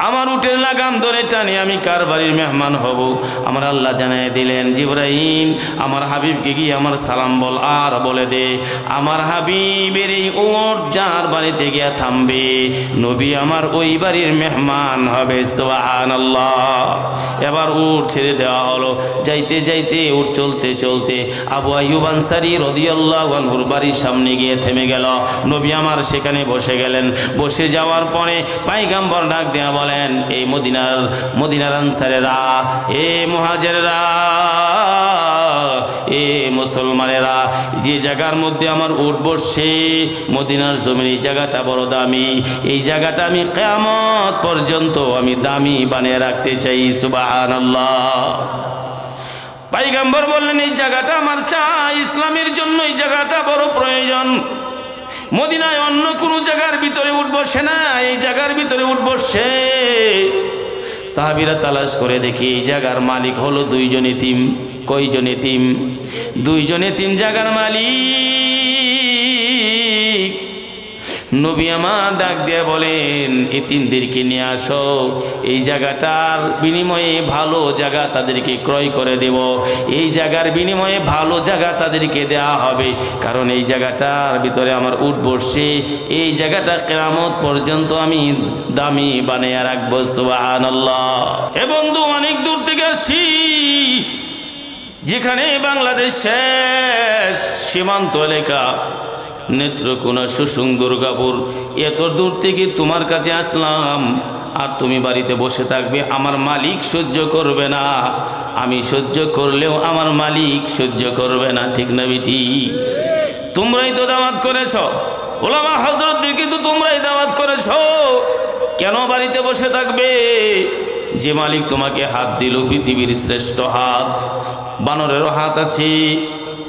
আমার উটের লাগাম ধরে টানে আমি কার বাড়ির মেহমান হব? আমার আল্লাহ জানাই দিলেন, জিবরাইল আমার হাবিবকে গিয়ে আমার সালাম বল, আর বলে দে আমার হাবিবের এই উট যার বাড়িতে গিয়া থামবে নবী আমার ওই বাড়ির মেহমান হবে। সুবহানাল্লাহ। এবার উট ছেড়ে দেওয়া হলো। যাইতে যাইতে উট চলতে চলতে আবু আইয়ুব আনসারী রাদিয়াল্লাহু আনহুর বাড়ির সামনে গিয়ে থেমে গেল। নবী আমার সেখানে বসে গেলেন। বসে যাওয়ার পরে পয়গম্বর ডাক দেয়া বলেন, এই মদিনার আনসারেরা, এ মুহাজিরেরা, এ মুসলমানেরা, যে জায়গার মধ্যে আমার উট বসছে মদিনার জমিন, এই জায়গাটা বড় দামি। এই জায়গাটা আমি কিয়ামত পর্যন্ত আমি দামি বানিয়ে রাখতে চাই। সুবহানাল্লাহ। পয়গম্বর বললেন, এই জায়গাটা আমার চাই, ইসলামের জন্য এই জায়গাটা বড় প্রয়োজন। মদিনায় অন্য কোনো জায়গার ভিতরে উট বসে না, এই জায়গার ভিতরে উট বসছে। সাহাবীরা তালাশ করে দেখি এই জায়গার মালিক হলো দুইজন এতিম। কয়জন এতিম? দুইজন এতিম জায়গার মালিক। নবী আমার ডাক দিয়ে বলেন, এতিমদেরকে নিয়ে আসো, এই জায়গাটার বিনিময়ে ভালো জায়গা তাদেরকে ক্রয় করে দেব। এই জায়গার বিনিময়ে ভালো জায়গা তাদেরকে দেয়া হবে, কারণ এই জায়গাটার ভিতরে আমার উট বসছে। এই জায়গাটা কিয়ামত পর্যন্ত আমি দামি বানিয়ে রাখবো। সুবহানাল্লাহ। এ বন্ধু, অনেক দূর থেকে আসছি, যেখানে বাংলাদেশ শেষ সীমান্ত এলাকা, নেত্রকোনা, সুসুং, দুর্গাপুর, এত দূর থেকে তোমার কাছে আসলাম, আর তুমি বাড়িতে বসে থাকবে? আমার মালিক সহ্য করবে না। আমি সহ্য করলেও আমার মালিক সহ্য করবে না, ঠিক না বেটি? তোমরাই তো দাওয়াত করেছ, ওলামা হযরতদেরকে তো তোমরাই দাওয়াত করেছ, কেন বাড়িতে বসে থাকবে? যে মালিক তোমাকে হাত দিল, পৃথিবীর শ্রেষ্ঠ হাত, বানরেরও হাত আছে,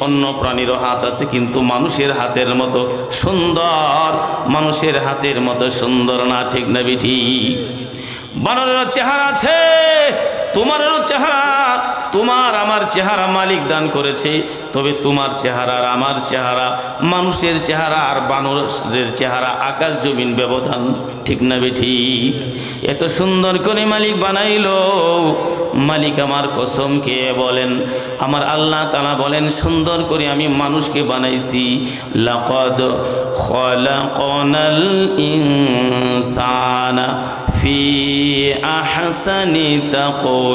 অন্য প্রাণীরও হাত আছে, কিন্তু মানুষের হাতের মতো সুন্দর, মানুষের হাতের মতো সুন্দর না, ঠিক না বেটি? বানরেরও চেহারা আছে, তোমারও চেহারা, তোমার আমার চেহারা মালিক দান করেছে, তবে তোমার চেহারা আর আমার চেহারা, মানুষের চেহারা আর বানরের চেহারা আকাশ জমিন ব্যবধান, ঠিক না বেটি? এত সুন্দর করে মালিক বানাইলো। মালিক আমার কসম কে বলেন, আমার আল্লাহ তাআলা বলেন, সুন্দর করে আমি মানুষকে বানাইছি। লাকাদ খালাকনাল ইনসানা ফি আহসানি তাকওয়িম।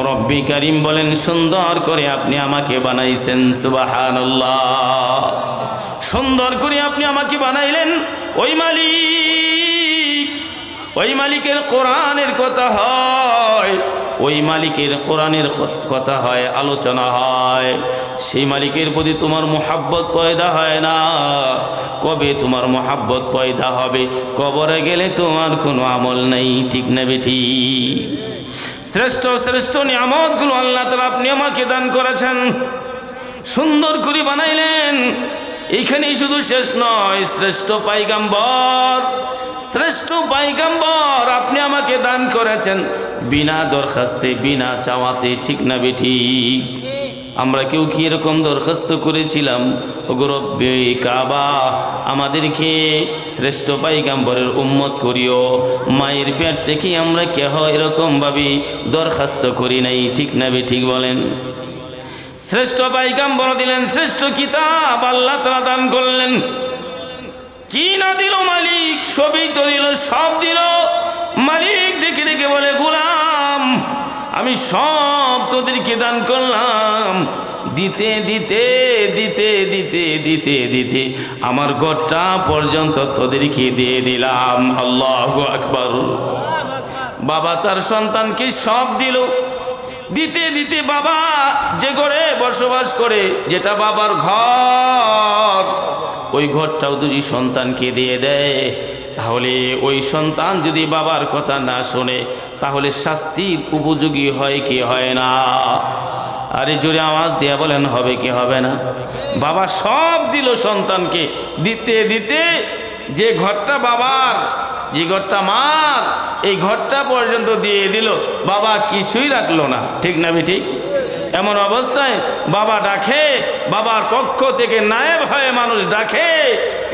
রব্বি কারীম বলেন, সুন্দর করে আপনি আমাকে বানাইছেন। সুবহানাল্লাহ। সুন্দর করে আপনি আমাকে বানাইলেন। ওই মালিক, ওই মালিকের কোরআনের কথা হয়, ওই মালিকের কোরআনের কথা হয়, আলোচনা হয়। সেই মালিকের প্রতি তোমার মুহাব্বত পয়দা হয় না। কবে তোমার মুহাব্বত পয়দা হবে? কবরে গেলে তোমার কোনো আমল নেই, ঠিক না বেটি? শ্রেষ্ঠ শ্রেষ্ঠ নিয়ামতগুলো আল্লাহ তাআলা আপনি আমাকে দান করেছেন, সুন্দর করে বানাইলেন। এইখানেই শুধু শেষ নয়, শ্রেষ্ঠ পয়গম্বর, শ্রেষ্ঠ পয়গম্বর আপনি আমাকে দান করেছেন বিনা দরখাস্তে, বিনা চাওয়াতে, ঠিক না বেটি? আমরা কেউ কি এরকম দরখাস্ত করেছিলাম, ওগো রব্বে কাবা আমাদেরকে শ্রেষ্ঠ পয়গম্বরের উম্মত করিও? মায়ের পেট থেকে আমরা কেহ এরকমভাবে দরখাস্ত করি নাই, ঠিক না বেঠিক বলেন? শ্রেষ্ঠ পয়গম্বর দিলেন, শ্রেষ্ঠ কিতাব আল্লাহ তাআলা দান করলেন। কি না দিল মালিক? সবই তো দিল, সব দিল। মালিক ডেকে ডেকে বলে, গোলাম আমি সব তোদেরকে দান করলাম। দিতে দিতে দিতে দিতে দিতে দিতে আমার ঘরটা পর্যন্ত তোদেরকে দিয়ে দিলাম। আল্লাহু আকবার। বাবা তার সন্তানকে সব দিল। দিতে দিতে বাবা যে ঘরে বসবাস করে, যেটা বাবার ঘর, ওই ঘরটাও যদি সন্তানকে দিয়ে দেয়, তাহলে ওই সন্তান যদি বাবার কথা না শোনে, তাহলে শাস্তির উপযোগী হয় কি হয় না? আরে জোরে আওয়াজ দিয়া বলেন, হবে কি হবে না? বাবা সব দিল সন্তানকে। দিতে দিতে যে ঘরটা বাবার, যে ঘরটা মার, এই ঘরটা পর্যন্ত দিয়ে দিল, বাবা কিছুই রাখলো না, ঠিক না বেঠিক? এমন অবস্থায় বাবা ডাকে, বাবার পক্ষ থেকে নায়েব হয়ে মানুষ ডাকে,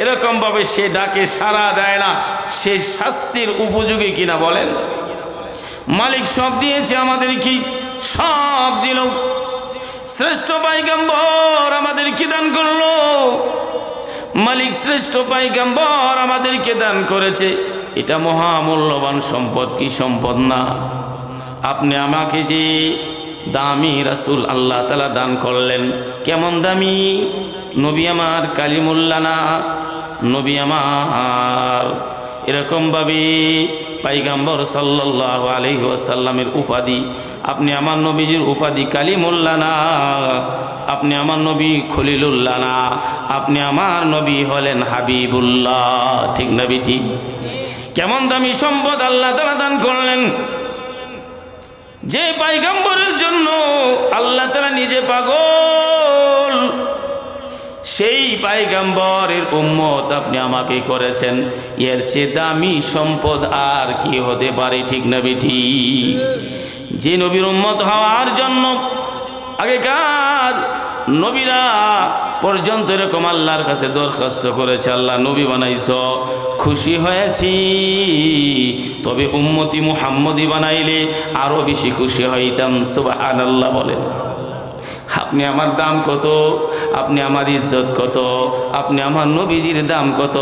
এরকমভাবে সে ডাকে সাড়া দেয় না, সে শাস্তির উপযোগী কিনা বলেন? মালিক সব দিয়েছে আমাদের, কি সব দিল। শ্রেষ্ঠ পয়গম্বর আমাদের কি দান করলো? মালিক শ্রেষ্ঠ পয়গম্বর আমাদেরকে দান করেছে। এটা মহামূল্যবান সম্পদ, কি সম্পদ না? আপনি আমাকে যে দামি রাসূল আল্লাহ তাআলা দান করলেন, কেমন দামি? নবী আমার কালিমুল্লাহ না, নবী আমার এরকমভাবে পয়গম্বর সাল্লাল্লাহু আলাইহি ওয়াসাল্লামের উপাধি, আপনি আমার নবীজির উপাধি কালিমুল্লাহ না, আপনি আমার নবী খলিলুল্লাহ না, আপনি আমার নবী হলেন হাবিবুল্লাহ। ঠিক না বেটি? কেমন দামি সম্পদ আল্লাহ তাআলা দান করলেন, যে পয়গম্বরের জন্য আল্লাহ তাআলা নিজে পাগল, সেই পয়গম্বরের উম্মত আপনি আমাকে করেছেন। এর চেয়ে দামি সম্পদ আর কি হতে পারে? ঠিক না বেটি? যে নবীর উম্মত হওয়ার জন্য আগেকার নবীরা পর্যন্ত এরকম আল্লাহর কাছে দরখাস্ত করেছে, আল্লাহ নবী বানাইছ, খুশি হয়েছি, তবে উম্মতি মুহাম্মদি বানাইলে আরো বেশি খুশি হইতাম। সুবহানাল্লাহ বলেন। আপনি আমার দাম কত, আপনি আমার ইজ্জত কত, আপনি আমার নবীজির দাম কত,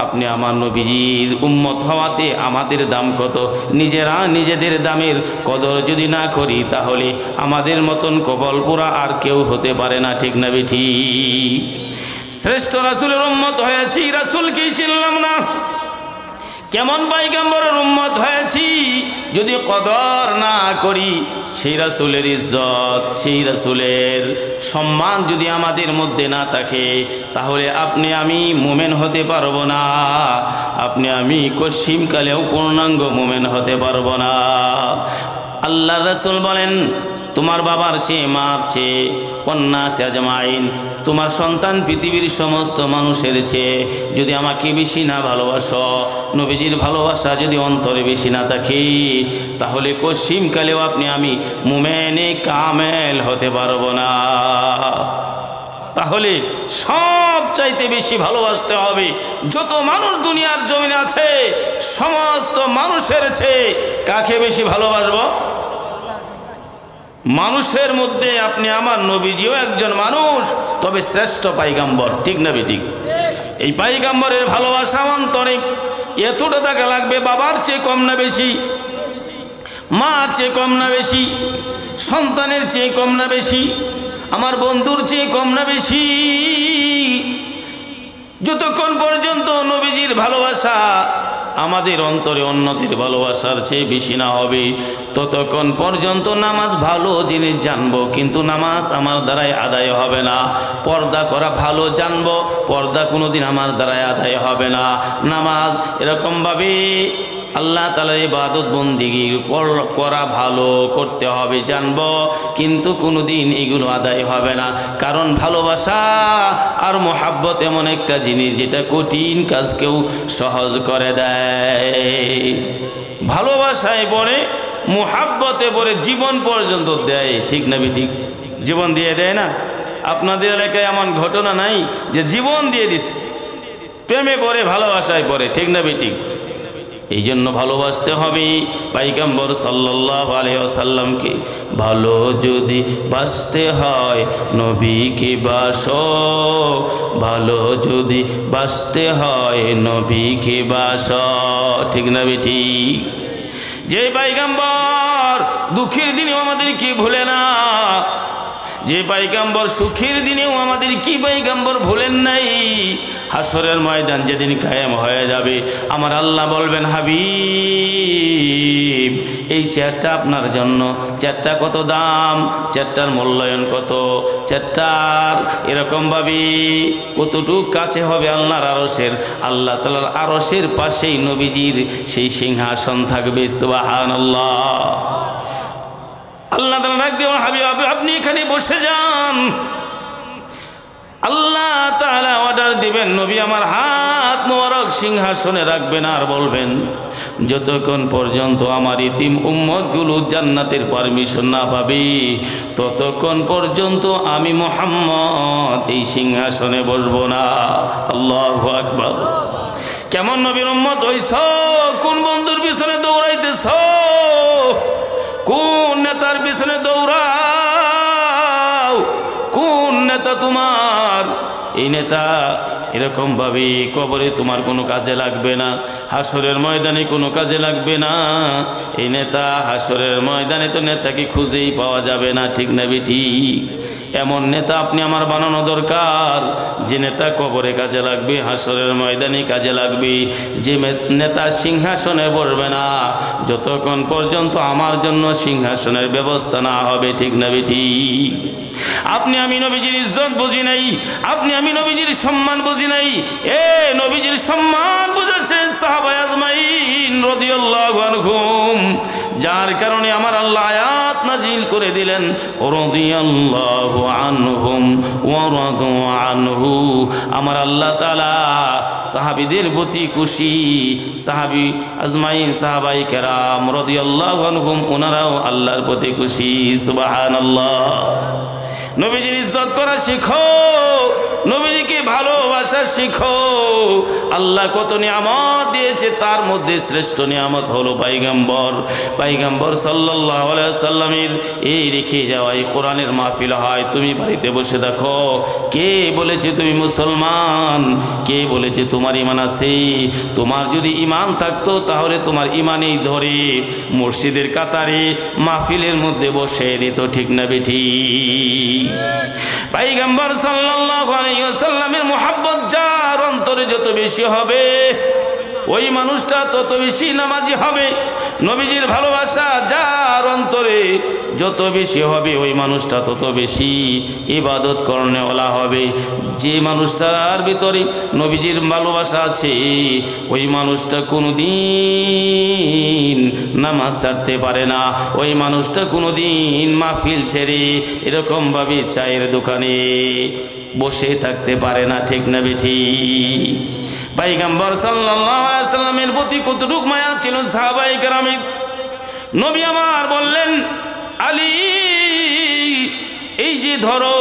আপনি আমার নবীজির উম্মত হওয়াতে আমাদের দাম কত। নিজেরা নিজেদের দামের কদর যদি না করি, তাহলে আমাদের মতন কবলপুরা আর কেউ হতে পারে না। ঠিক না বেঠি? শ্রেষ্ঠ রাসূলের উম্মত হয়েছি, রাসূলকেই চিনলাম না। কেমন পয়গম্বরের উম্মত হয়েছি যদি কদর না করি, সেই রাসূলের ইজ্জত, সেই রাসূলের সম্মান যদি আমাদের মধ্যে না থাকে, তাহলে আপনি আমি মুমিন হতে পারবো না, আপনি আমি কশিমকালেও পূর্ণাঙ্গ মুমিন হতে পারবো না। আল্লাহর রাসূল বলেন, তোমার বাবার চেয়ে, মার চেয়ে, ওয়ান্নাসি আজমাইন, তোমার সন্তান পৃথিবীর সমস্ত মানুষের চেয়ে যদি আমাকে বেশি না ভালোবাসো, নবীজির ভালোবাসা যদি অন্তরে বেশি না থাকে, তাহলে কশিমকালেও আপনি আমি মুমিনে কামেল হতে পারবো না। তাহলে সব চাইতে বেশি ভালোবাসতে হবে। যত মানুষ দুনিয়ার জমিনে আছে, সমস্ত মানুষের চেয়ে কাকে বেশি ভালোবাসবো? মানুষের মধ্যে আপনি আমার নবীজিও একজন মানুষ, তবে শ্রেষ্ঠ পয়গম্বর। ঠিক না বেঠিক? এই পয়গম্বরের ভালোবাসা অন্তরে এতটা টাকা লাগবে, বাবার চেয়ে কম না বেশি, মার চেয়ে কম না বেশি, সন্তানের চেয়ে কম না বেশি, আমার বন্ধুর চেয়ে কম না বেশি। যতক্ষণ পর্যন্ত নবীজির ভালোবাসা আমাদের অন্তরে অন্যদের ভালোবাসার চেয়ে বেশি না হবে, ততক্ষণ পর্যন্ত নামাজ ভালো জিনিস জানবো, কিন্তু নামাজ আমার দ্বারাই আদায় হবে না। পর্দা করা ভালো জানবো, পর্দা কোনোদিন আমার দ্বারাই আদায় হবে না। নামাজ এরকমভাবে আল্লাহ তাআলার ইবাদত বন্দেগী করা ভালো করতে হবে জানবো, কিন্তু কোনোদিন এগুলো আদায় হবে না। কারণ ভালোবাসা আর মোহাব্বত এমন একটা জিনিস যেটা কঠিন কাজকেও সহজ করে দেয়। ভালোবাসায় পড়ে, মোহাব্বতে পড়ে জীবন পর্যন্ত দেয়। ঠিক না বেঠিক? জীবন দিয়ে দেয় না? আপনাদের এলাকায় এমন ঘটনা নাই যে জীবন দিয়ে দিছে? প্রেমে পড়ে, ভালোবাসায় পড়ে। ঠিক না বেঠিক? এই জন্য ভালোবাসতে হবে পয়গম্বর সাল্লাল্লাহু আলাইহি ওয়াসাল্লামকে। ভালো যদি বাসতে হয় নবীকে বাসো, ভালো যদি বাসতে হয় নবীকে বাসো। ঠিক না বেটি? যে পয়গম্বর দুঃখের দিনেও আমাদের কি ভুলে না, যে পয়গম্বর সুখের দিনেও আমাদের কি পয়গম্বর ভুলেন নাই। হাসরের ময়দান যেদিন কায়েম হয়ে যাবে, আমার আল্লাহ বলবেন, হাবিব এই চেয়ারটা আপনার জন্য। চেয়ারটা কত দাম, চেয়ারটার মূল্যায়ন কত, চেয়ারটার এরকমভাবে কতটুক কাছে হবে আল্লাহর আরশের। আল্লাহ তাআলার আরশের পাশেই নবীজির সেই সিংহাসন থাকবে। সুবহানাল্লাহ। আল্লাহ তাআলা ডাক দিয়ে, হাবিব আপনি এখানে বসে যান। আল্লাহ তাআলা অর্ডার দিবেন, নবী আমার হাত মোবারক সিংহাসনে রাখবেন আর বলবেন, যতক্ষণ পর্যন্ত আমার ইতিম উম্মতগুলো জান্নাতের পারমিশন না পাবে ততক্ষণ পর্যন্ত আমি মুহাম্মদ এই সিংহাসনে বসবো না। আল্লাহু আকবার। কেমন নবীর উম্মত হইছ? কোন বন্ধুর পিছনে দৌড়াইতেছ? কোন নেতার পিছনে দৌড়াও? কোন নেতা তোমার? এই নেতা এরকম ভাবে কবরে তোমার কোনো কাজে লাগবে না, হাসরের ময়দানে কোনো কাজে লাগবে না। এই নেতা হাসরের ময়দানে তো নেতাকে খুঁজেই পাওয়া যাবে না, ঠিক না ঠিক? এমন নেতা আপনি আমার বানানো দরকার, যে নেতা কবরে কাজে লাগবে, হাসরের ময়দানে কাজে লাগবে, যে নেতা সিংহাসনে বসবে না যতক্ষণ পর্যন্ত আমার জন্য সিংহাসনের ব্যবস্থা না হবে, ঠিক না ঠিক? আপনি আমি নবীজির ইজ্জত বুঝি নাই, আপনি আমি নবীজির সম্মান বুঝি নাই। এ নবীজির সম্মান বুঝেছেন সাহাবায়ে আজমাইন রাদিয়াল্লাহু আনহুম, যার কারণে আমার আল্লাহ আয়াত নাজিল করে দিলেন, রাদিয়াল্লাহু আনহুম ওয়া রাদু আনহু। আমার আল্লাহ তাআলা সাহাবীদের প্রতি খুশি, সাহাবী আজমাইন সাহাবায়ে কেরাম রাদিয়াল্লাহু আনহুম ওনারাও আল্লাহর প্রতি খুশি। সুবহানাল্লাহ। নবীজির ইজ্জত করা শিখো, নবীজিকে ভালোবাসা শিখো। আল্লাহ কত নিয়ামত দিয়েছে, তার মধ্যে শ্রেষ্ঠ নিয়ামত হলো পয়গম্বর। পয়গম্বর সাল্লাল্লাহু আলাইহি সাল্লামের এই রেখে যাওয়া এই কোরআনের মাহফিল হয়। তুমি বাড়িতে বসে দেখো, কে বলেছে তুমি মুসলমান? কে বলেছে তোমার ঈমান আছে? তোমার যদি ঈমান থাকতো তাহলে তোমার ঈমানেই ধরে মসজিদের কাতারে মাহফিলের মধ্যে বসে দিত, ঠিক না বেঠিক? পয়গম্বর সাল্লাল্লাহু আলাইহি ওয়াসাল্লামের মুহাব্বত যার অন্তরে যত বেশি হবে ওই মানুষটা তত বেশি নামাজি হবে। নবীজির ভালোবাসা যার অন্তরে যত বেশি হবে ওই মানুষটা তত বেশি ইবাদত করনেওয়ালা হবে। যে মানুষটার ভিতরে নবীজির ভালোবাসা আছে ওই মানুষটা কোনোদিন নামাজ ছাড়তে পারে না, ওই মানুষটা কোনোদিন মাহফিল ছেড়ে এরকমভাবে চায়ের দোকানে বসে থাকতে পারে না, ঠিক না বেঠিক? পয়গম্বর সাল্লাল্লাহু আলাইহি ওয়াসাল্লামের প্রতি কতটুক মায়া ছিল সাহাবায়ে কেরামের। নবী আমার বললেন, আলী এই যে ধরো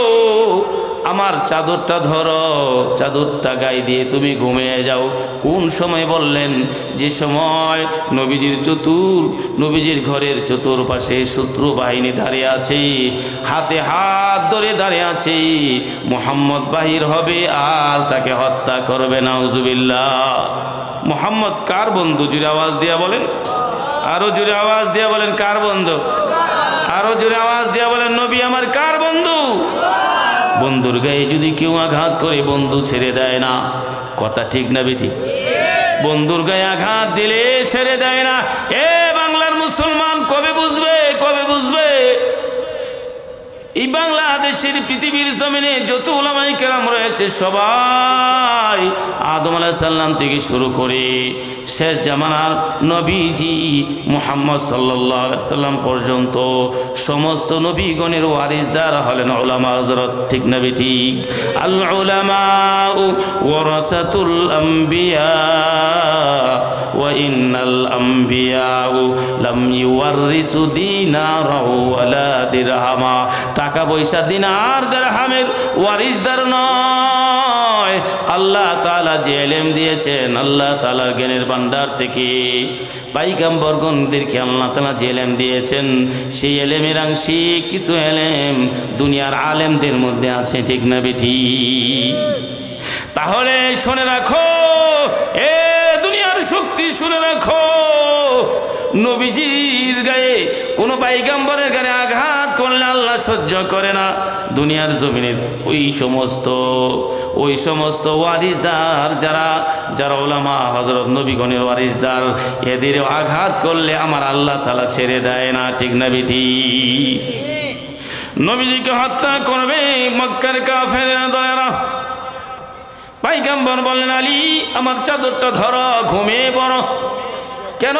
আমার চাদরটা ধরো, চাদরটা গায়ে দিয়ে তুমি ঘুমিয়ে যাও। কোন সময় বললেন? যে সময় নবীজির ঘরের চতুর্পাশে শত্রু বাহিনী দাঁড়িয়ে আছে, হাতে হাত ধরে দাঁড়িয়ে আছে, মুহাম্মদ বাহির হবে আর তাকে হত্যা করবে। নাউজুবিল্লাহ। মুহাম্মদ কার বন্ধু? জোরে আওয়াজ দিয়া বলেন, আরো জোরে আওয়াজ দিয়া বলেন, কার বন্ধু? আরো জোরে আওয়াজ দিয়া বলেন, নবী আমার কার বন্ধু? বন্ধুর গায়ে যদি কেউ আঘাত করে বন্ধু ছেড়ে দেয় না, কথা ঠিক না বেটি? বন্ধুর গায়ে আঘাত দিলে ছেড়ে দেয় না। এ বাংলার মুসলমান কবে বুঝবে, কবে বুঝবে? এই বাংলাদেশের পৃথিবীর জমিনে যত উলামায়ে কেরাম রয়েছে সবাই আদম আলাইহিস সালাম থেকে শুরু করে শেষ জামানার নবীজি মুহাম্মদ সাল্লাল্লাহু আলাইহি সাল্লাম পর্যন্ত সমস্ত নবীগণের ওয়ারিসদার হলেন উলামা হযরত, ঠিক না বেঠিক? আল উলামা ওয়ারাসাতুল আম্বিয়া ওয়া ইন্নাল আম্বিয়া লাম ইউওয়ারিসু দিনারাও ওয়ালা দিরহামা। টাকা পয়সা দিনার দিরহামের ওয়ারিসদার নয়। আল্লাহ তাআলা যে ইলম দিয়েছেন, আল্লাহ তাআলার জ্ঞানের ভান্ডার থেকে পয়গম্বরগণদেরকে আল্লাহ তাআলা যে ইলম দিয়েছেন সেই ইলমের আংশিক কিছু ইলম দুনিয়ার আলেমদের মধ্যে আছে, ঠিক না বেঠিক? তাহলে শুনে রাখো, এ দুনিয়ার শক্তি শুনে রাখো, নবীজির গায়ে কোনো পয়গম্বরের গায়ে আঘাত করলে আল্লাহ সহ্য করে না। দুনিয়ার জমিনে ওই সমস্ত ওয়ারিসদার যারা উলামা হযরত নবীগণের ওয়ারিসদার, এদের আঘাত করলে আমার আল্লাহ তাআলা ছেড়ে দেয় না, ঠিক না বেঠিক? নবীজিকে হত্যা করবে মক্কার কাফেররা দয়ারা। পয়গম্বর বললেন, আলী আমার চাদরটা ধরো, ঘুমিয়ে পড়ো। কেন?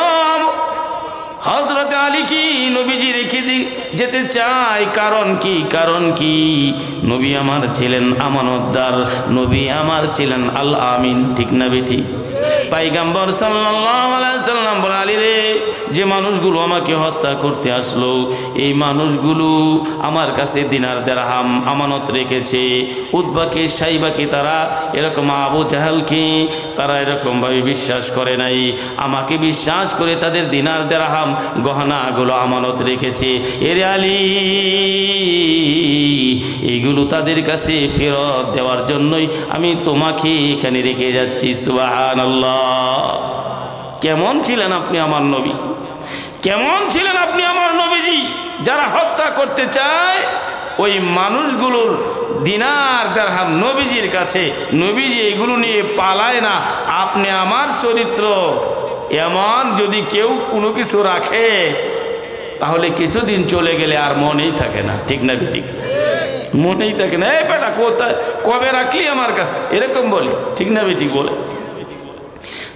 হযরত আলী কি নবীজি রেখে যেতে চায়, কারণ কি? কারণ কি? নবী আমার ছিলেন আমানতদার, নবী আমার ছিলেন আল আমিন, ঠিক না বেঠিক? পয়গম্বর সাল্লাল্লাহু আলাইহি সাল্লাম বলেন, আলী রে, যে মানুষগুলো আমাকে হত্যা করতে আসলো, এই মানুষগুলো আমার কাছে দিনার দিরহাম আমানত রেখেছে। উতবাকে সাইবাকে তারা এরকম, আবু জাহালকে তারা এরকমভাবে বিশ্বাস করে নাই, আমাকে বিশ্বাস করে তাদের দিনার দিরহাম গহনাগুলো আমানত রেখেছে। এরে আলী, এইগুলো তাদের কাছে ফেরত দেওয়ার জন্যই আমি তোমাকে এখানে রেখে যাচ্ছি। সুবহানাল্লাহ। কেমন ছিলেন আপনি আমার নবী? কেমন ছিলেন আপনি আমার নবীজি? যারা হত্যা করতে চায় ওই মানুষগুলোর দিনার দিরহাম নবীজির কাছে, নবীজি এগুলো নিয়ে পালায় না। আপনি আমার চরিত্র এমন, যদি কেউ কোনো কিছু রাখে তাহলে কিছুদিন চলে গেলে আর মনেই থাকে না, ঠিক না বেঠিক? মনেই থাকে না, এই বেটা কোথায় কবে রাখলি আমার কাছে, এরকম বলে, ঠিক না বেঠিক? বলে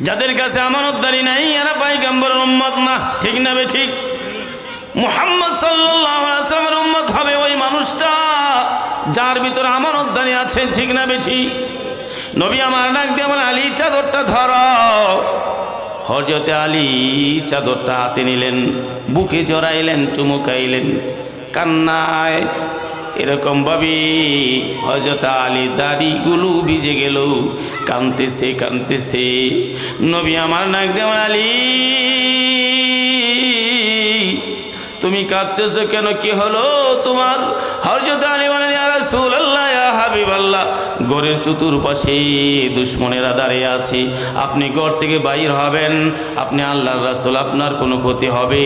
যাদের কাছে আমানতদারি নাই এরা পয়গম্বরের উম্মত না, ঠিক না বেঠিক? মুহাম্মদ সাল্লাল্লাহু আলাইহি ওয়াসাল্লামের উম্মত হবে ওই মানুষটা যার ভিতরে আমানতদারি আছে, ঠিক না বেঠিক? নবী আমার ডাক দিয়ে বলে, আলী চাদরটা ধরো। হযরতে আলী চাদরটা হাতে নিলেন, বুকে জড়াইলেন, চুমু খাইলেন, কান্নায় এরকম ভাবে হযরত আলী দাড়িগুলো ভিজে গেল, কাঁদতেছে কাঁদতেছে। নবী আমার ডাক দিয়ে বলে, আলী তুমি কাঁদতেছো কেন, কি হলো তোমার? হযরত আলী বলেন, ইয়া রাসূলুল্লাহ, ইয়া হাবিবাল্লাহ, ঘরের চতুর্পাশে দুশমনেরা দাঁড়িয়ে আছে, আপনি ঘর থেকে বাইর হবেন, আপনি আল্লাহর রাসূল, আপনার কোনো ক্ষতি হবে,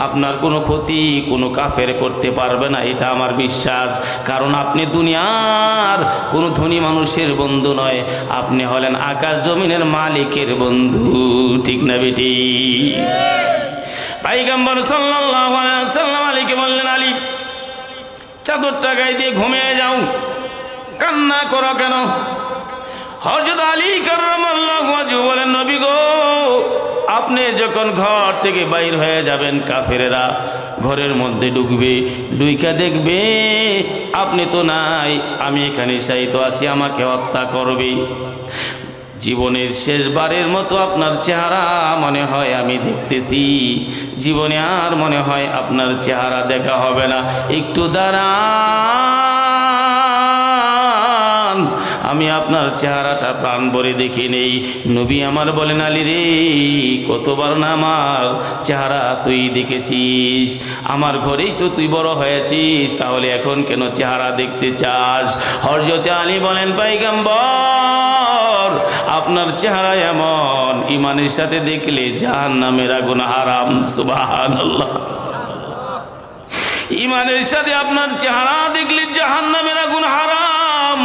আপনার কোনো ক্ষতি কোনো কাফের করতে পারবে না, এটা আমার বিশ্বাস। কারণ আপনি দুনিয়ার কোনো ধনী মানুষের বন্ধু নয়, আপনি হলেন আকাশ জমিনের মালিকের বন্ধু, ঠিক না বেটি? পয়গম্বর সাল্লাল্লাহু আলাইহি ওয়াসাল্লাম আলীকে বললেন, আলী চাদরটা গায়ে দিয়ে ঘুমিয়ে যাও, কান্না করো কেন? হযরত আলী কাররামাল্লাহু ওয়াজহু বলেন, নবী গো, আপনি যখন ঘর থেকে বাইর হয়ে যাবেন, কাফেরেরা ঘরের মধ্যে ঢুকবে, ঢুইকা দেখবে আপনি তো নাই, আমি এখানে শায়িত আছি, আমাকে হত্যা করবে। জীবনের শেষবারের মতো আপনার চেহারা মনে হয় আমি দেখতেছি, জীবনে আর মনে হয় আপনার চেহারা দেখা হবে না, একটু দাঁড়ান, আমি আপনার চেহারাটা প্রাণ ভরে দেখি নেই। নবী আমার বলেন, আলী রে, কতবার না আমার চেহারা তুই দেখেছিস, আমার ঘরেই তো তুই বড় হয়েছিস, তাহলে এখন কেন চেহারা দেখতে চাস? হযরতে আলী বলেন, পয়গম্বর, আপনার চেহারা এমন, ইমানের সাথে দেখলে জাহান্নামের আগুন হারাম। সুবহানাল্লাহ। ইমানের সাথে আপনার চেহারা দেখলে জাহান্নামের আগুন হারাম।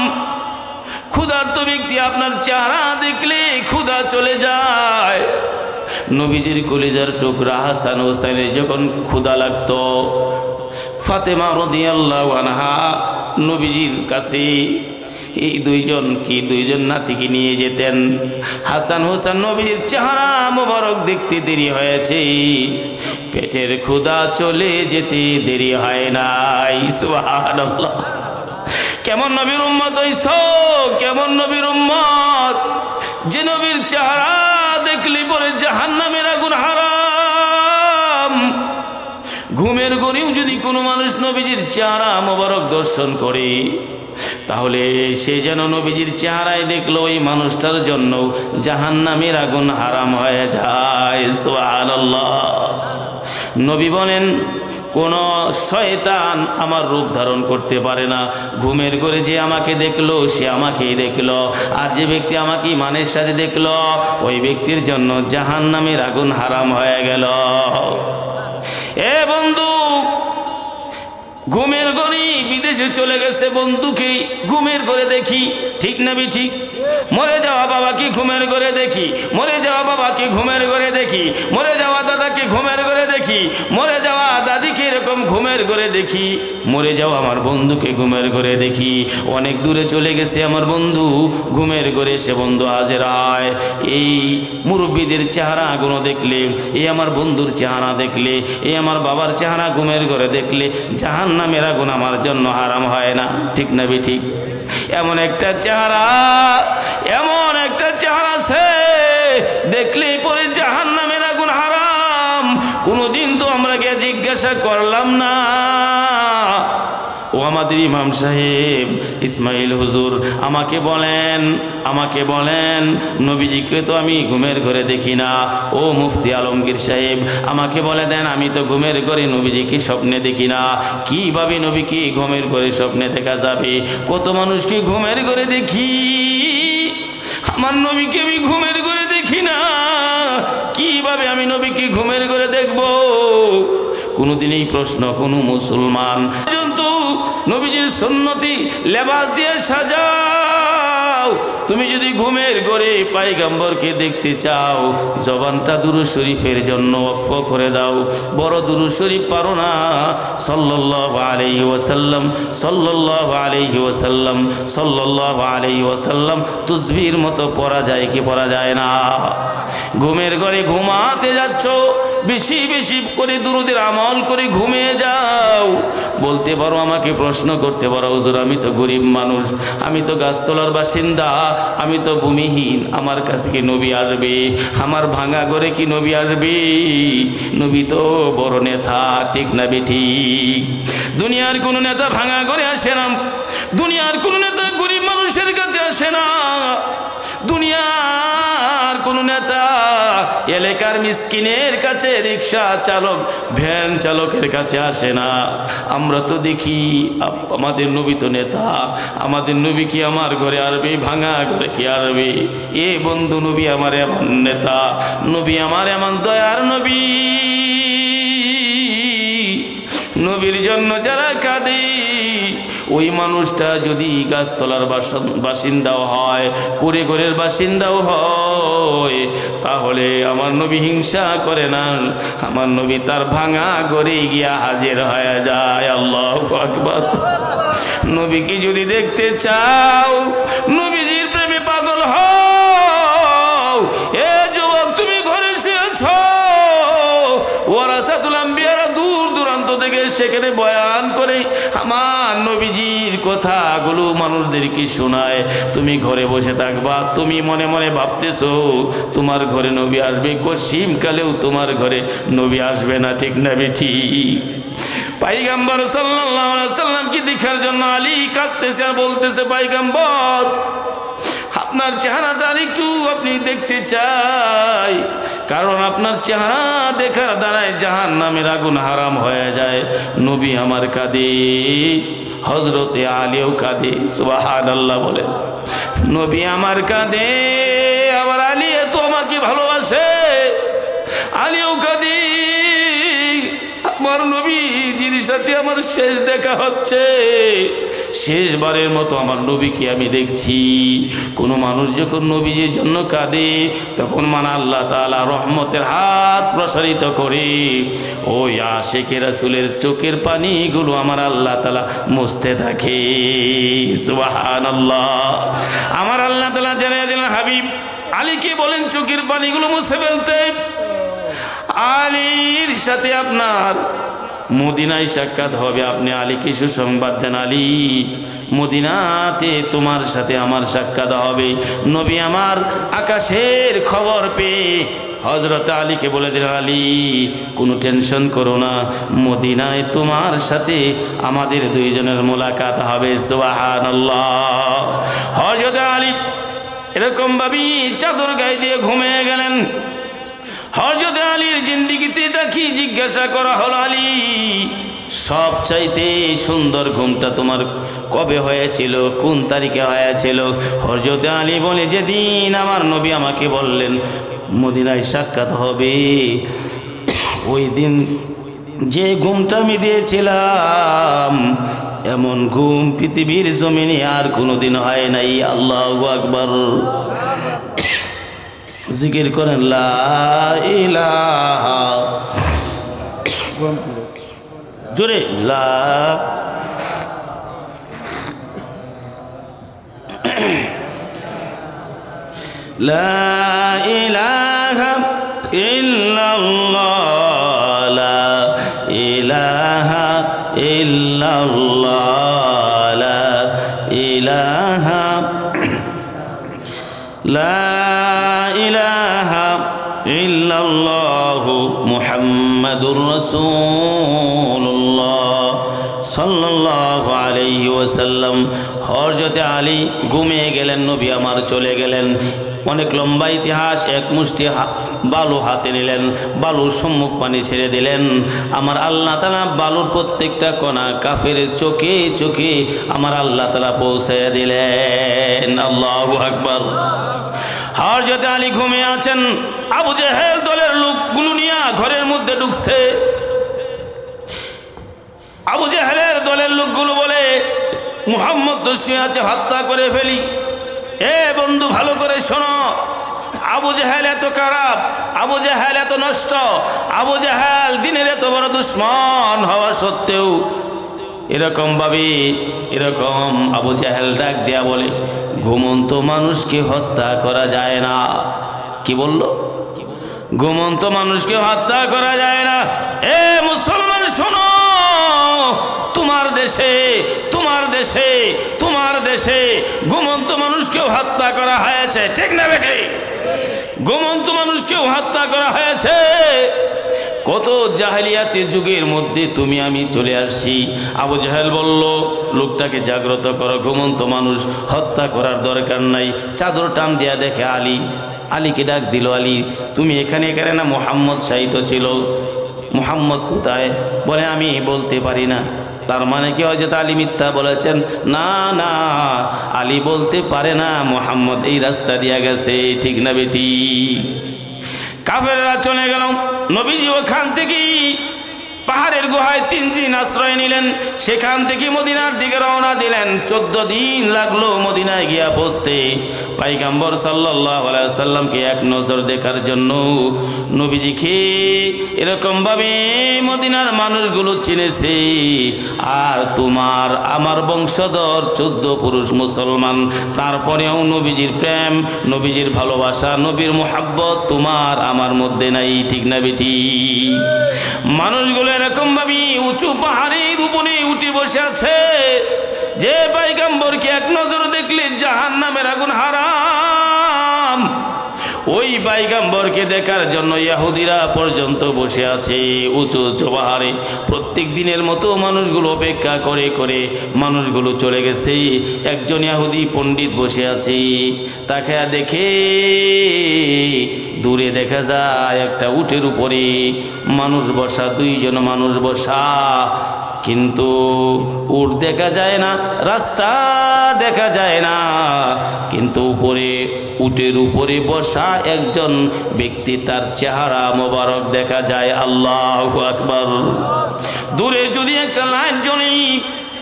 ক্ষুধার্ত ব্যক্তি আপনার চেহারা দেখলে ক্ষুধা চলে যায়। নবীজির কলিজার টুকরা হাসান হোসেনের যখন ক্ষুধা লাগতো, ফাতেমা রাদিয়াল্লাহু আনহা নবীজির কাছে এই দুইজন নাতিকে নিয়ে যেতেন। হাসান হোসেন নবীর চেহারা মোবারক দেখতে দেরি হয়েছে, পেটের ক্ষুধা চলে যেতে দেরি হয় নাই। সুবহানাল্লাহ। কেমন নবীর উম্মত হইছ, কেমন নবীর উম্মত, যে নবীর চেহারা দেখলে পরে জাহান্নামের আগুন হারাম। ঘুমের ঘরেও যদি কোনো মানুষ নবীজির চেহারা মোবারক দর্শন করে, তাহলে সে যেন নবীজির চেহারায় দেখলো ওই মানুষটার জন্য জাহান্নামের আগুন হারাম হয়ে যায়। সুবহানাল্লাহ। নবী বলেন, কোন শয়তান আমার রূপ ধারণ করতে পারে না। ঘুমের ঘরে যে আমাকে দেখলো সে আমাকেই দেখলো, আর যে ব্যক্তি আমাকে ইমানের সাথে দেখলো ওই ব্যক্তির জন্য জাহান্নামের আগুন হারাম হয়ে গেল। এ বন্ধু, ঘুমের ঘরে বিদেশে চলে গেছে বন্ধুকে ঘুমের ঘরে দেখি, ঠিক না ঠিক? মরে যাওয়া বাবাকে ঘুমের ঘরে দেখি, মরে যাওয়া বাবাকে ঘুমের ঘরে দেখি, মরে যাওয়া দাদাকে ঘুমের ঘরে দেখি, মরে যাওয়া দাদিকে এরকম এরকম ঘুমের ঘরে দেখি, মরে যাও আমার বন্ধুকে ঘুমের ঘরে দেখি, অনেক দূরে চলে গেছে আমার বন্ধু, ঘুমের ঘরে সে বন্ধু হাজির হয়। এই মুরব্বীদের চেহারাগুলো দেখলে, এই আমার বন্ধুর চেহারা দেখলে, এই আমার বাবার চেহারা ঘুমের ঘরে দেখলে জাহান্নামের আগুন আমার জন্য হারাম হয় না, ঠিক না ঠিক? এমন একটা চেহারা, এমন একটা চেহারা আছে দেখলেই পরে জাহান্নামের আগুন হারাম। কোনোদিন তো আমরা গিয়ে জিজ্ঞাসা করলাম না। ও আমাদের ইমাম সাহেব ইসমাইল হুজুর, আমাকে বলেন নবীজিকে তো আমি ঘুমের ঘরে দেখি না। ও মুফতি আলমগীর সাহেব, আমাকে বলে দেন, আমি তো ঘুমের ঘরে নবীজিকে স্বপ্নে দেখি না। কীভাবে নবীকে ঘুমের ঘরে স্বপ্নে দেখা যাবে? কত মানুষকে ঘুমের ঘরে দেখি, আমার নবীকে আমি ঘুমের ঘরে দেখি না। কিভাবে আমি নবীকে ঘুমের ঘরে দেখব? কোনোদিন এই প্রশ্ন কোনো মুসলমান কিন্তু নবীজির সুন্নতি লেবাস দিয়ে সাজাও। তুমি যদি ঘুমের ঘরে পয়গম্বরকে দেখতে চাও, জবানটা দুরূদ শরীফের জন্য ওয়াকফ করে দাও। বড় দুরূদ শরীফ পারো না? সাল্লাল্লাহু আলাইহি ওয়াসাল্লাম, সাল্লাল্লাহু আলাইহি ওয়াসাল্লাম, সাল্লাল্লাহু আলাইহি ওয়াসাল্লাম তাসবিহর মতো পড়া যায় কি পড়া যায় না? ঘুমের ঘরে ঘুমাতে যাচ্ছ, বেশি বেশি করে দুরূদের আমল করে ঘুমিয়ে যাও। বলতে পারো, আমাকে প্রশ্ন করতে পারো, হুজুর আমি তো গরিব মানুষ, আমি তো গাছতলার বাসিন্দা, আমি তো ভূমিহীন, আমার কাছে কি নবী আসবে? আমার ভাঙা ঘরে কি নবী আসবে? নবী তো বড় নেতা, ঠিক না ঠিক? দুনিয়ার কোনো নেতা ভাঙা ঘরে আসে না, দুনিয়ার কোনো নেতা গরিব মানুষের কাছে আসে না, দুনিয়ার কোন নেতা এলাকার মিসকিনের কাছে, রিক্সা চালক, ভ্যান চালকের কাছে আসে না। আমরা তো দেখি আমাদের নবী তো নেতা, আমাদের নবী কি আমার ঘরে আসবে? ভাঙা ঘরে কি আসবে? এ বন্ধু, নবী আমার এমন নেতা, নবী আমার এমন দয়ার নবী, নবীর জন্য যারা কাঁদে, ওই মানুষটা যদি গাছতলার বাসিন্দাও হয়, কুড়ে ঘরের বাসিন্দাও হয়, তাহলে আমার নবী হিংসা করে না, আমার নবী তার ভাঙা ঘরে গিয়া হাজির হয়ে যায়। আল্লাহু আকবার। নবীকে যদি দেখতে চাও, নবীজির প্রেমে পাগল হও, এ যুবক তুমি ঘরে শুয়েছ, ওয়ারাসাতুল আম্বিয়ারা দূর দূরান্ত থেকে সেখানে বয়ান করে আমার নবীজির কথাগুলো মানুষদেরকে শোনায়। তুমি ঘরে বসে থাকবা, তুমি মনে মনে ভাবতেছো তোমার ঘরে নবী আসবে, কসিমকালেও তোমার ঘরে নবী আসবে না, ঠিক না ঠিক? পয়গম্বর সাল্লাল্লাহু আলাইহি ওয়াসাল্লাম কি দেখার জন্য আলী কাঁদতেছে আর বলতেছে, পয়গম্বর আপনার চেহারাটা একটু আপনি দেখতে চাই, কারণ আপনার চেহারা দেখার দ্বারাই জাহান্নামের আগুন হারাম হয়ে যায়। নবী আমার কাঁদে, হযরতে আলীও কাঁদে, সুবহানাল্লাহ বলেন। নবী আমার কাঁদে, আবার আলী তো আমাকে ভালোবাসে, আলীও কাঁদে। আমার নবীজির সাথে আমার শেষ দেখা হচ্ছে, শেষবারের মতো আমার নবীকে আমি দেখছি। কোনো মানুষ যখন নবীজির জন্য কাঁদে, তখন আল্লাহ তাআলা রহমতের হাত প্রসারিত করে ওই আশিকে রাসূলের চোখের পানিগুলো আমার আল্লাহ তাআলা মুছতে থাকে। সুবহানাল্লাহ। আমার আল্লাহ তাআলা জানিয়ে দিলেন, হাবিব আলীকে বলেন চোখের পানিগুলো মুছে ফেলতে। আলীর সাথে আপনার মদিনায় সাক্ষাৎ হবে, আপনি আলীকে সুসংবাদ দেন, আলী মদিনাতে তোমার সাথে আমার সাক্ষাৎ হবে। নবী আমার আকাশের খবর পেয়ে হযরত আলীকে বলে দিলেন, আলী কোনো টেনশন করো না, মদিনায় তোমার সাথে আমাদের দুইজনের মোলাকাত হবে। সুবহানাল্লাহ। হযরত আলী এরকম ভাবেই চাদর গায়ে দিয়ে ঘুমিয়ে গেলেন। হযরত আলীর জিন্দেগিতে দেখি জিজ্ঞাসা করা হলো, আলী সবচাইতে সুন্দর ঘুমটা তোমার কবে হয়েছিল, কোন তারিখে হয়েছিল? হযরত আলী বলে, যেদিন আমার নবী আমাকে বললেন মদিনায় সাক্ষাৎ হবে, ওই দিন যে ঘুমটা আমি দিয়েছিলাম, এমন ঘুম পৃথিবীর জমিনে আর কোনোদিন হয় নাই। আল্লাহু আকবার। জিকির করেন, লা ইলাহা জোরে লা লা ইলাহা ইল্লাল্লাহ লা ইলাহা ইল্লাল্লাহ লা ইলাহা লা ইলাহা ইল্লাল্লাহু মুহাম্মাদুর রাসূলুল্লাহ সাল্লাল্লাহু আলাইহি ওয়াসাল্লাম। হযরত আলী ঘুমিয়ে গেলেন, নবী আমার চলে গেলেন। অনেক লম্বা ইতিহাস। এক মুষ্টি বালু হাতে নিলেন, বালুর সম্মুখ পানি ছেড়ে দিলেন। আমার আল্লাহ তাআলা বালুর প্রত্যেকটা কণা কাফের চোখে চোখে আমার আল্লাহ তাআলা পৌঁছে দিলেন। আল্লাহু আকবার। হযরত আলী ঘুমিয়ে আছেন, আবু জেহেল দলের লোকগুলো নিয়ে ঘরের মধ্যে ঢুকছে। আবু জেহেলের দলের লোকগুলো বলে, মুহাম্মদ তো শুয়ে আছে, হত্যা করে ফেলি। এ বন্ধু, ভালো করে শোনো, আবু জেহেল এত খারাপ, আবু জেহেল এত নষ্ট, আবু জেহেল দিনের এত বড় দুশ্মন হওয়া সত্ত্বেও এরকম আবু জেহেল ডাক দেয়া বলে, ঘুমন্ত মানুষকে হত্যা করা যায় না। কি বলল? ঘুমন্ত মানুষকে হত্যা করা যায় না। এ মুসলমান শোনো, তোমার দেশে ঘুমন্ত মানুষকেও হত্যা করা হয়েছে, ঠিক না বেটি? ঘুমন্ত মানুষকেও হত্যা করা হয়েছে। কত জাহেলিয়াতি যুগের মধ্যে তুমি আমি চলে আসছি। আবু জাহেল বলল, লোকটাকে জাগ্রত করো, ঘুমন্ত মানুষ হত্যা করার দরকার নাই। চাদর টান দিয়া দেখে আলীকে ডাক দিল, আলী তুমি এখানে না? মুহাম্মদ শাহিদ ছিল। মুহাম্মদ কোথায়? বলে আমি বলতে পারি না। তার মানে কি হয় যে আলী মিথ্যা বলেছেন? না না, আলী বলতে পারে না, মুহাম্মদ এই রাস্তা দিয়া গেছে, ঠিক না বেটি? কাফেররা চলে গেল। নবীজি ওখান থেকে পাহাড়ের গুহায় 3 দিন আশ্রয় নিলেন। সেখান থেকে মদিনার দিকে রওনা দিলেন। 14 দিন লাগলো মদিনায় গিয়া পৌঁছতে। পয়গম্বর সাল্লাল্লাহু আলাইহি ওয়াসাল্লামকে এক নজর দেখার জন্য নবীজিকে এরকম ভাবে মদিনার মানুষগুলো চিনেছে। আর তোমার আমার বংশধর 14 পুরুষ মুসলমান, তারপরেও নবীজির প্রেম, নবীজির ভালোবাসা, নবীর মোহাব্বত তোমার আমার মধ্যে নাই, ঠিক না বেটি? মানুষগুলো এরকম ভাবে উঁচু পাহাড়ের উপরে উঠে বসে আছে যে পয়গম্বরকে এক নজর দেখলে জাহান্নামের আগুন হারাম। ওই পয়গম্বরকে দেখার জন্য ইহুদিরা পর্যন্ত বসে আছে উঁচু উঁচু পাহাড়ে। প্রত্যেক দিনের মতো মানুষগুলো অপেক্ষা করে করে মানুষগুলো চলে গেছে। একজন ইহুদি পণ্ডিত বসে আছে, তাকে দেখে দূরে দেখা যায় একটা উটের উপরে মানুষ বসা, 2 জন মানুষ বসা, কিন্তু উট দেখা যায় না, রাস্তা দেখা যায় না, কিন্তু উটের উপরে বসা একজন ব্যক্তি, তার চেহারা মোবারক দেখা যায়। আল্লাহু আকবার। দূরে যদি একটা লাইট জ্বলে,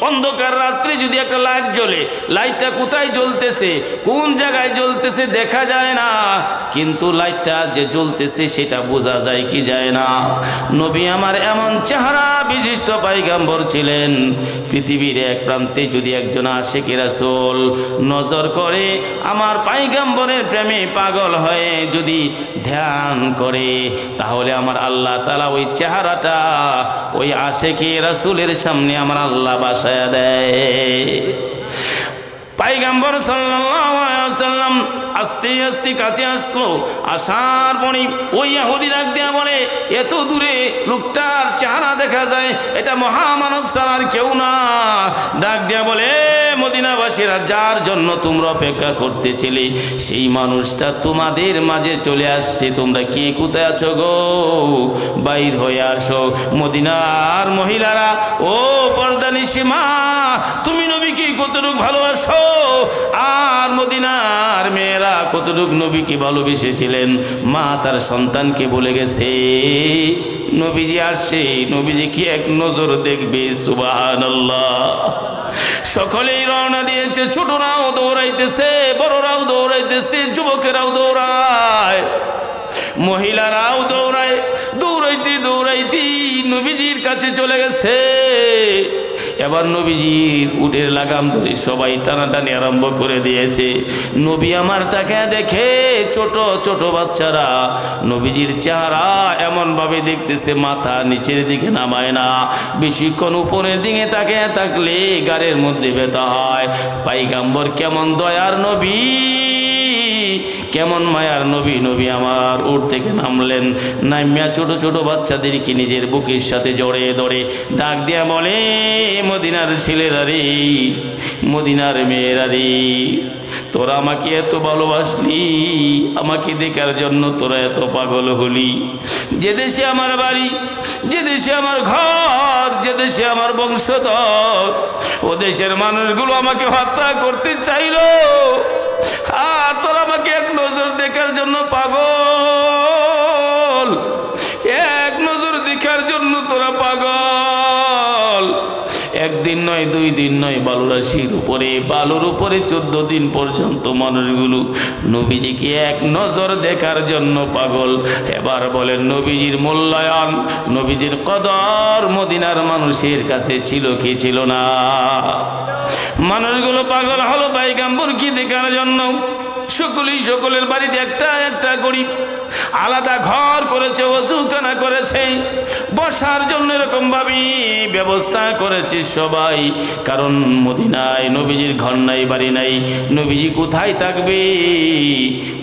অন্ধকার রাত্রে যদি একটা লাইট জ্বলে, লাইটটা কোথায় জ্বলতেছে, কোন জায়গায় জ্বলতেছে দেখা যায় না, কিন্তু লাইটটা যে জ্বলতেছে সেটা বোঝা যায় কি যায় না। নবী আমার এমন চেহারা বিশিষ্ট পয়গম্বর ছিলেন। পৃথিবীর এক প্রান্তে যদি একজন আশিকে রাসূল নজর করে, আমার পয়গম্বরের প্রেমে পাগল হয়ে যদি ধ্যান করে, তাহলে আমার আল্লাহ তাআলা ওই চেহারাটা ওই আশিকে রাসূলের সামনে আমার আল্লাহ বাসায় দেয়। পয়গম্বর সাল্লাল্লাহু আলাইহি ওয়াসাল্লাম আস্তে আস্তে কাছে আসলো। আসার পরে ওই ইহুদি ডাক দিয়া বলে, এত দূরে লোকটার চেহারা দেখা যায়, এটা মহামানব ছাড়া আর কেউ না। ডাক দিয়া বলে, মদিনাবাসীরা, যার জন্য তোমরা অপেক্ষা করতেছিলে সেই মানুষটা তোমাদের মাঝে চলে আসছে। তোমরা কি কোথায় আছো গো? বাইর হয়ে আসো। মদিনার মহিলারা, ও পর্দানিশী মা, তুমি নবীকে কতটুকু ভালোবাসো, আর মদিনার মেয়েরা কতটুকু নবীকে ভালোবেসেছিলেন। মা তার সন্তানকে বলে গেছে, নবীজি আসছে, নবীজি কি এক নজর দেখবে। সুবহানাল্লাহ। সকলেই রওনা দিয়েছে। ছোটরাও দৌড়াইতেছে, বড়রাও দৌড়াইতেছে, যুবকেরাও দৌড়ায়, মহিলারাও দৌড়ায়। দৌড়াইতে দৌড়াইতে নবীজির কাছে চলে গেছে। এবার নবীজির উটের লাগাম ধরে সবাই টানাটানি আরম্ভ করে দিয়েছে। নবী আমার তাকে দেখে ছোট ছোট বাচ্চারা নবীজির চেহারা এমনভাবে দেখতেছে, মাথা নিচের দিকে নামায় না, বেশিক্ষণ উপরের দিকে তাকে থাকলে গাড়ির মধ্যে ব্যথা হয়। পয়গম্বর কেমন দয়ার নবী, কেমন মায়ার নবী। নবী আমার উট থেকে নামলেন, নামিয়া ছোট ছোট বাচ্চাদেরকে নিজের বুকের সাথে জড়িয়ে ধরে ডাক দিয়া বলে, মদিনার ছেলেরা রে, মদিনার মেয়েরা রে, তোরা আমাকে এত ভালোবাসলি, আমাকে দেখার জন্য তোরা এত পাগল হলি। যে দেশে আমার বাড়ি, যে দেশে আমার ঘর, যে দেশে আমার বংশধর, ও দেশের মানুষগুলো আমাকে হত্যা করতে চাইলো, আর তোরা আমাকে এক নজর দেখার জন্য পাগল, এক নজর দেখার জন্য তোরা পাগল। একদিন নয়, দুই দিন নয়, বালুরাশির উপরে, বালুর উপরে 14 দিন পর্যন্ত মানুষগুলো নবীজিকে এক নজর দেখার জন্য পাগল। এবার বলেন নবীজির মূল্যায়ন, নবীজির কদর মদিনার মানুষের কাছে ছিল কি ছিল না? মানুষগুলো পাগল হলো পয়গম্বরকে দেখার জন্য। সকলেই সকলের বাড়িতে একটা একটা গরিব আলাদা ঘর করেছে, ওযুখানা করেছে, বসার জন্য এরকম ভাবে ব্যবস্থা করেছে সবাই। কারণ মদিনায় নবীজির ঘর নাই, বাড়ি নাই, নবীজি কোথায় থাকবে?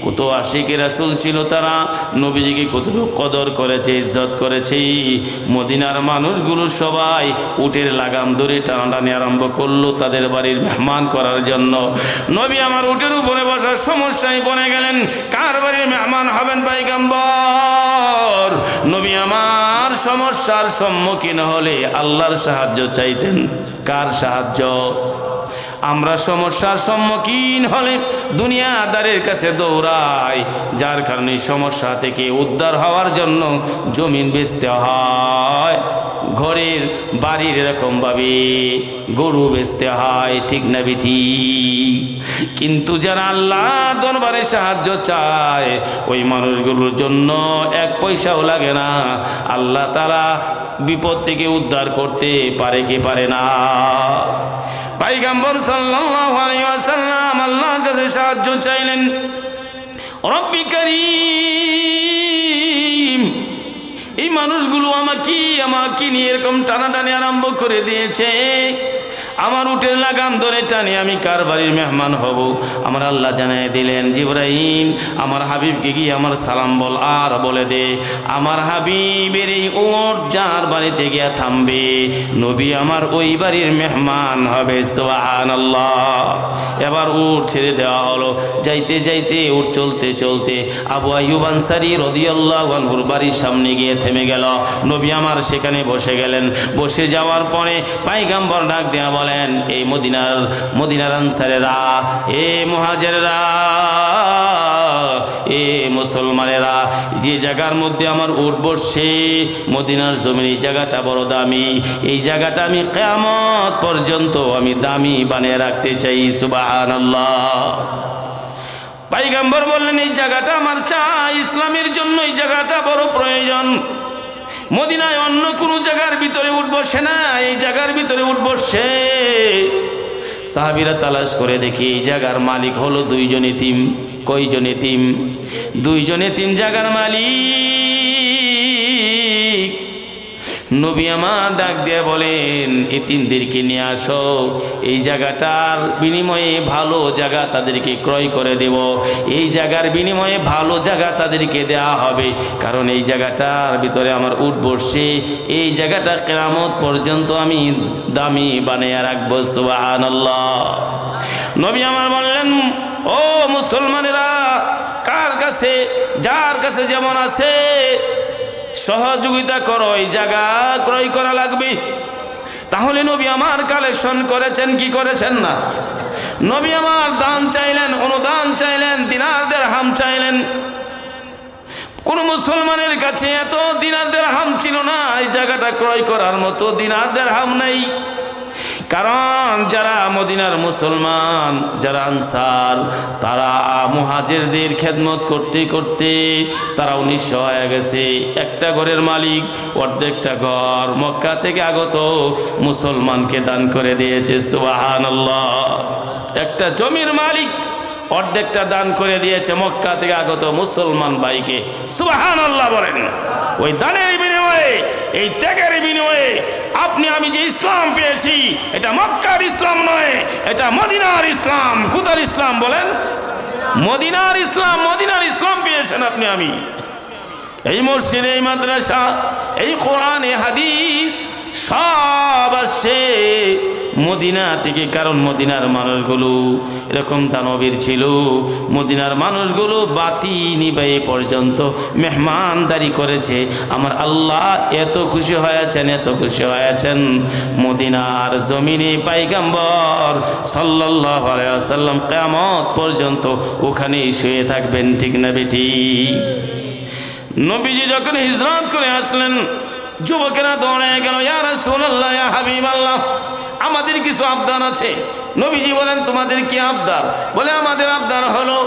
কত আশিকে রাসূল ছিল, তারা নবীজিকে কতটুকু কদর করেছে, ইজ্জত করেছে। মদিনার মানুষগুলো সবাই উটের লাগাম ধরে টানাটানি আরম্ভ করলো তাদের বাড়ির মেহমান করার জন্য। নবী আমার উটের উপরে বসার সমস্যায় পড়ে গেলেন। কার বাড়ির মেহমান হবেন পয়গম্বর? নবী আমার সমস্যার সম্মুখীন হলে আল্লাহর সাহায্য চাইতেন। কার সাহায্য? আমরা সমস্যার সম্মুখীন হলে দুনিয়াদারের কাছে দৌড়াই, যার কারণে সমস্যা থেকে উদ্ধার হওয়ার জন্য জমিন বেচতে হয়, ঘরের বাড়ির এরকমভাবে গরু বেচতে হয়, ঠিক না বিঠি? কিন্তু যারা আল্লাহ দরবারে সাহায্য চায়, ওই মানুষগুলোর জন্য এক পয়সাও লাগে না। আল্লাহ তাআলা বিপদ থেকে উদ্ধার করতে পারে কি পারে না? পয়গম্বর সাল্লাল্লাহু আলাইহি ওয়াসাল্লাম আল্লাহর কাছে সাহায্য চাইলেন। রব্বি কারীম, এই মানুষগুলো আমাকে নিয়ে এরকম টানাটানি আরম্ভ করে দিয়েছে। আমার উটের লাগাম ধরে টানে আমি কার বাড়ির মেহমান হব? আমার আল্লাহ জানায় দিলেন, জিবরাইল আমার হাবিবকে গিয়ে আমার সালাম বল, আর বলে দে আমার হাবিবের এই উট যার বাড়িতে গিয়া থামবে, নবী আমার ওই বাড়ির মেহমান হবে। সুবহানাল্লাহ। এবার উট ছেড়ে দেওয়া হলো। যাইতে যাইতে উট চলতে চলতে আবু আইয়ুব আনসারী রাদিয়াল্লাহু আনহুর বাড়ির সামনে গিয়ে থেমে গেল। নবী আমার সেখানে বসে গেলেন। বসে যাওয়ার পরে পয়গম্বর ডাক দেয়া বলেন, এই মদিনার আনসারেরা, এ মুহাজিরেরা, এ মুসলমানেরা, যে জায়গার মধ্যে আমার উট বসছে মদিনার জমিন, এই জায়গাটা বড় দামি, এই জায়গাটা আমি কিয়ামত পর্যন্ত আমি দামি বানিয়ে রাখতে চাই। সুবহানাল্লাহ। পয়গম্বর বললেন, এই জায়গাটা আমার চাই, ইসলামের জন্য এই জায়গাটা বড় প্রয়োজন। মদিনায় অন্য কোনো জায়গার ভিতরে উঠ বসে না, এই জায়গার ভিতরে উঠ বসে। সাহাবীরা তালাশ করে দেখি এই জায়গার মালিক হলো দুইজন এতিম। কয়জন এতিম? দুইজন এতিম জায়গার মালিক। নবী আমার ডাক দিয়ে বলেন, এতিমদেরকে নিয়ে আসো, এই জায়গাটার বিনিময়ে ভালো জায়গা তাদেরকে ক্রয় করে দেব, এই জায়গার বিনিময়ে ভালো জায়গা তাদেরকে দেওয়া হবে। কারণ এই জায়গাটার ভিতরে আমার উট বসছে, এই জায়গাটা কিয়ামত পর্যন্ত আমি দামি বানিয়ে রাখবো। সুবহানাল্লাহ। নবী আমার বললেন, ও মুসলমানেরা, কার কাছে যার কাছে যেমন আছে সহযোগিতা করো, এই জায়গা ক্রয় করা লাগবে। তাহলে নবী আমার কালেকশন করেছেন কি করেছেন না? নবী আমার দান চাইলেন, অনুদান চাইলেন, দিনার দিরহাম চাইলেন। কোন মুসলমানের কাছে এত দিনার দিরহাম ছিল না, এই জায়গাটা ক্রয় করার মতো দিনার দিরহাম নাই। কারণ যারা মদিনার মুসলমান, যারা আনসার, তারা মুহাজিরদের খেদমত করতে করতে তারাও নিঃস্ব হয়ে গেছে। একটা ঘরের মালিক অর্ধেকটা ঘর মক্কা থেকে আগত মুসলমানকে দান করে দিয়েছে। সুবহানাল্লাহ। একটা জমির মালিক অর্ধেকটা দান করে দিয়েছে মক্কা থেকে আগত মুসলমান ভাইকে। সুবহানাল্লাহ বলেন। ওই দানের বিনিময়ে, এই ত্যাগের বিনিময়ে আপনি আমি যে ইসলাম পেয়েছি, এটা মক্কার ইসলাম নয়, এটা মদিনার ইসলাম। কোথার ইসলাম বলেন? মদিনার ইসলাম। মদিনার ইসলাম পেয়েছেন আপনি আমি। এই মসজিদ, এই মাদ্রাসা, এই কোরআন, এই হাদিস সব আসছে মদিনা থেকে। কারণ মদিনার মানুষগুলো এরকম দানবীর ছিল। মদিনার মানুষগুলো বাতি নিবাই পর্যন্ত মেহমানদারি করেছে। আমার আল্লাহ এত খুশি হয়েছেন, এত খুশি হয়েছেন, মদিনার জমিনে পয়গম্বর সাল্লাল্লাহু আলাইহি ওয়াসাল্লাম কিয়ামত পর্যন্ত ওখানেই শুয়ে থাকবেন। ঠিক না বেটি? নবীজি যখন হিজরত করে আসলেন, যুবকেরা দৌড়ে গেল, ইয়া রাসূলুল্লাহ, ইয়া হাবিবাল্লাহ, আমাদের কিছু আবদার আছে। নবীজি বলেন, তোমাদের কি আবদার? বলে, আমাদের আবদার হলো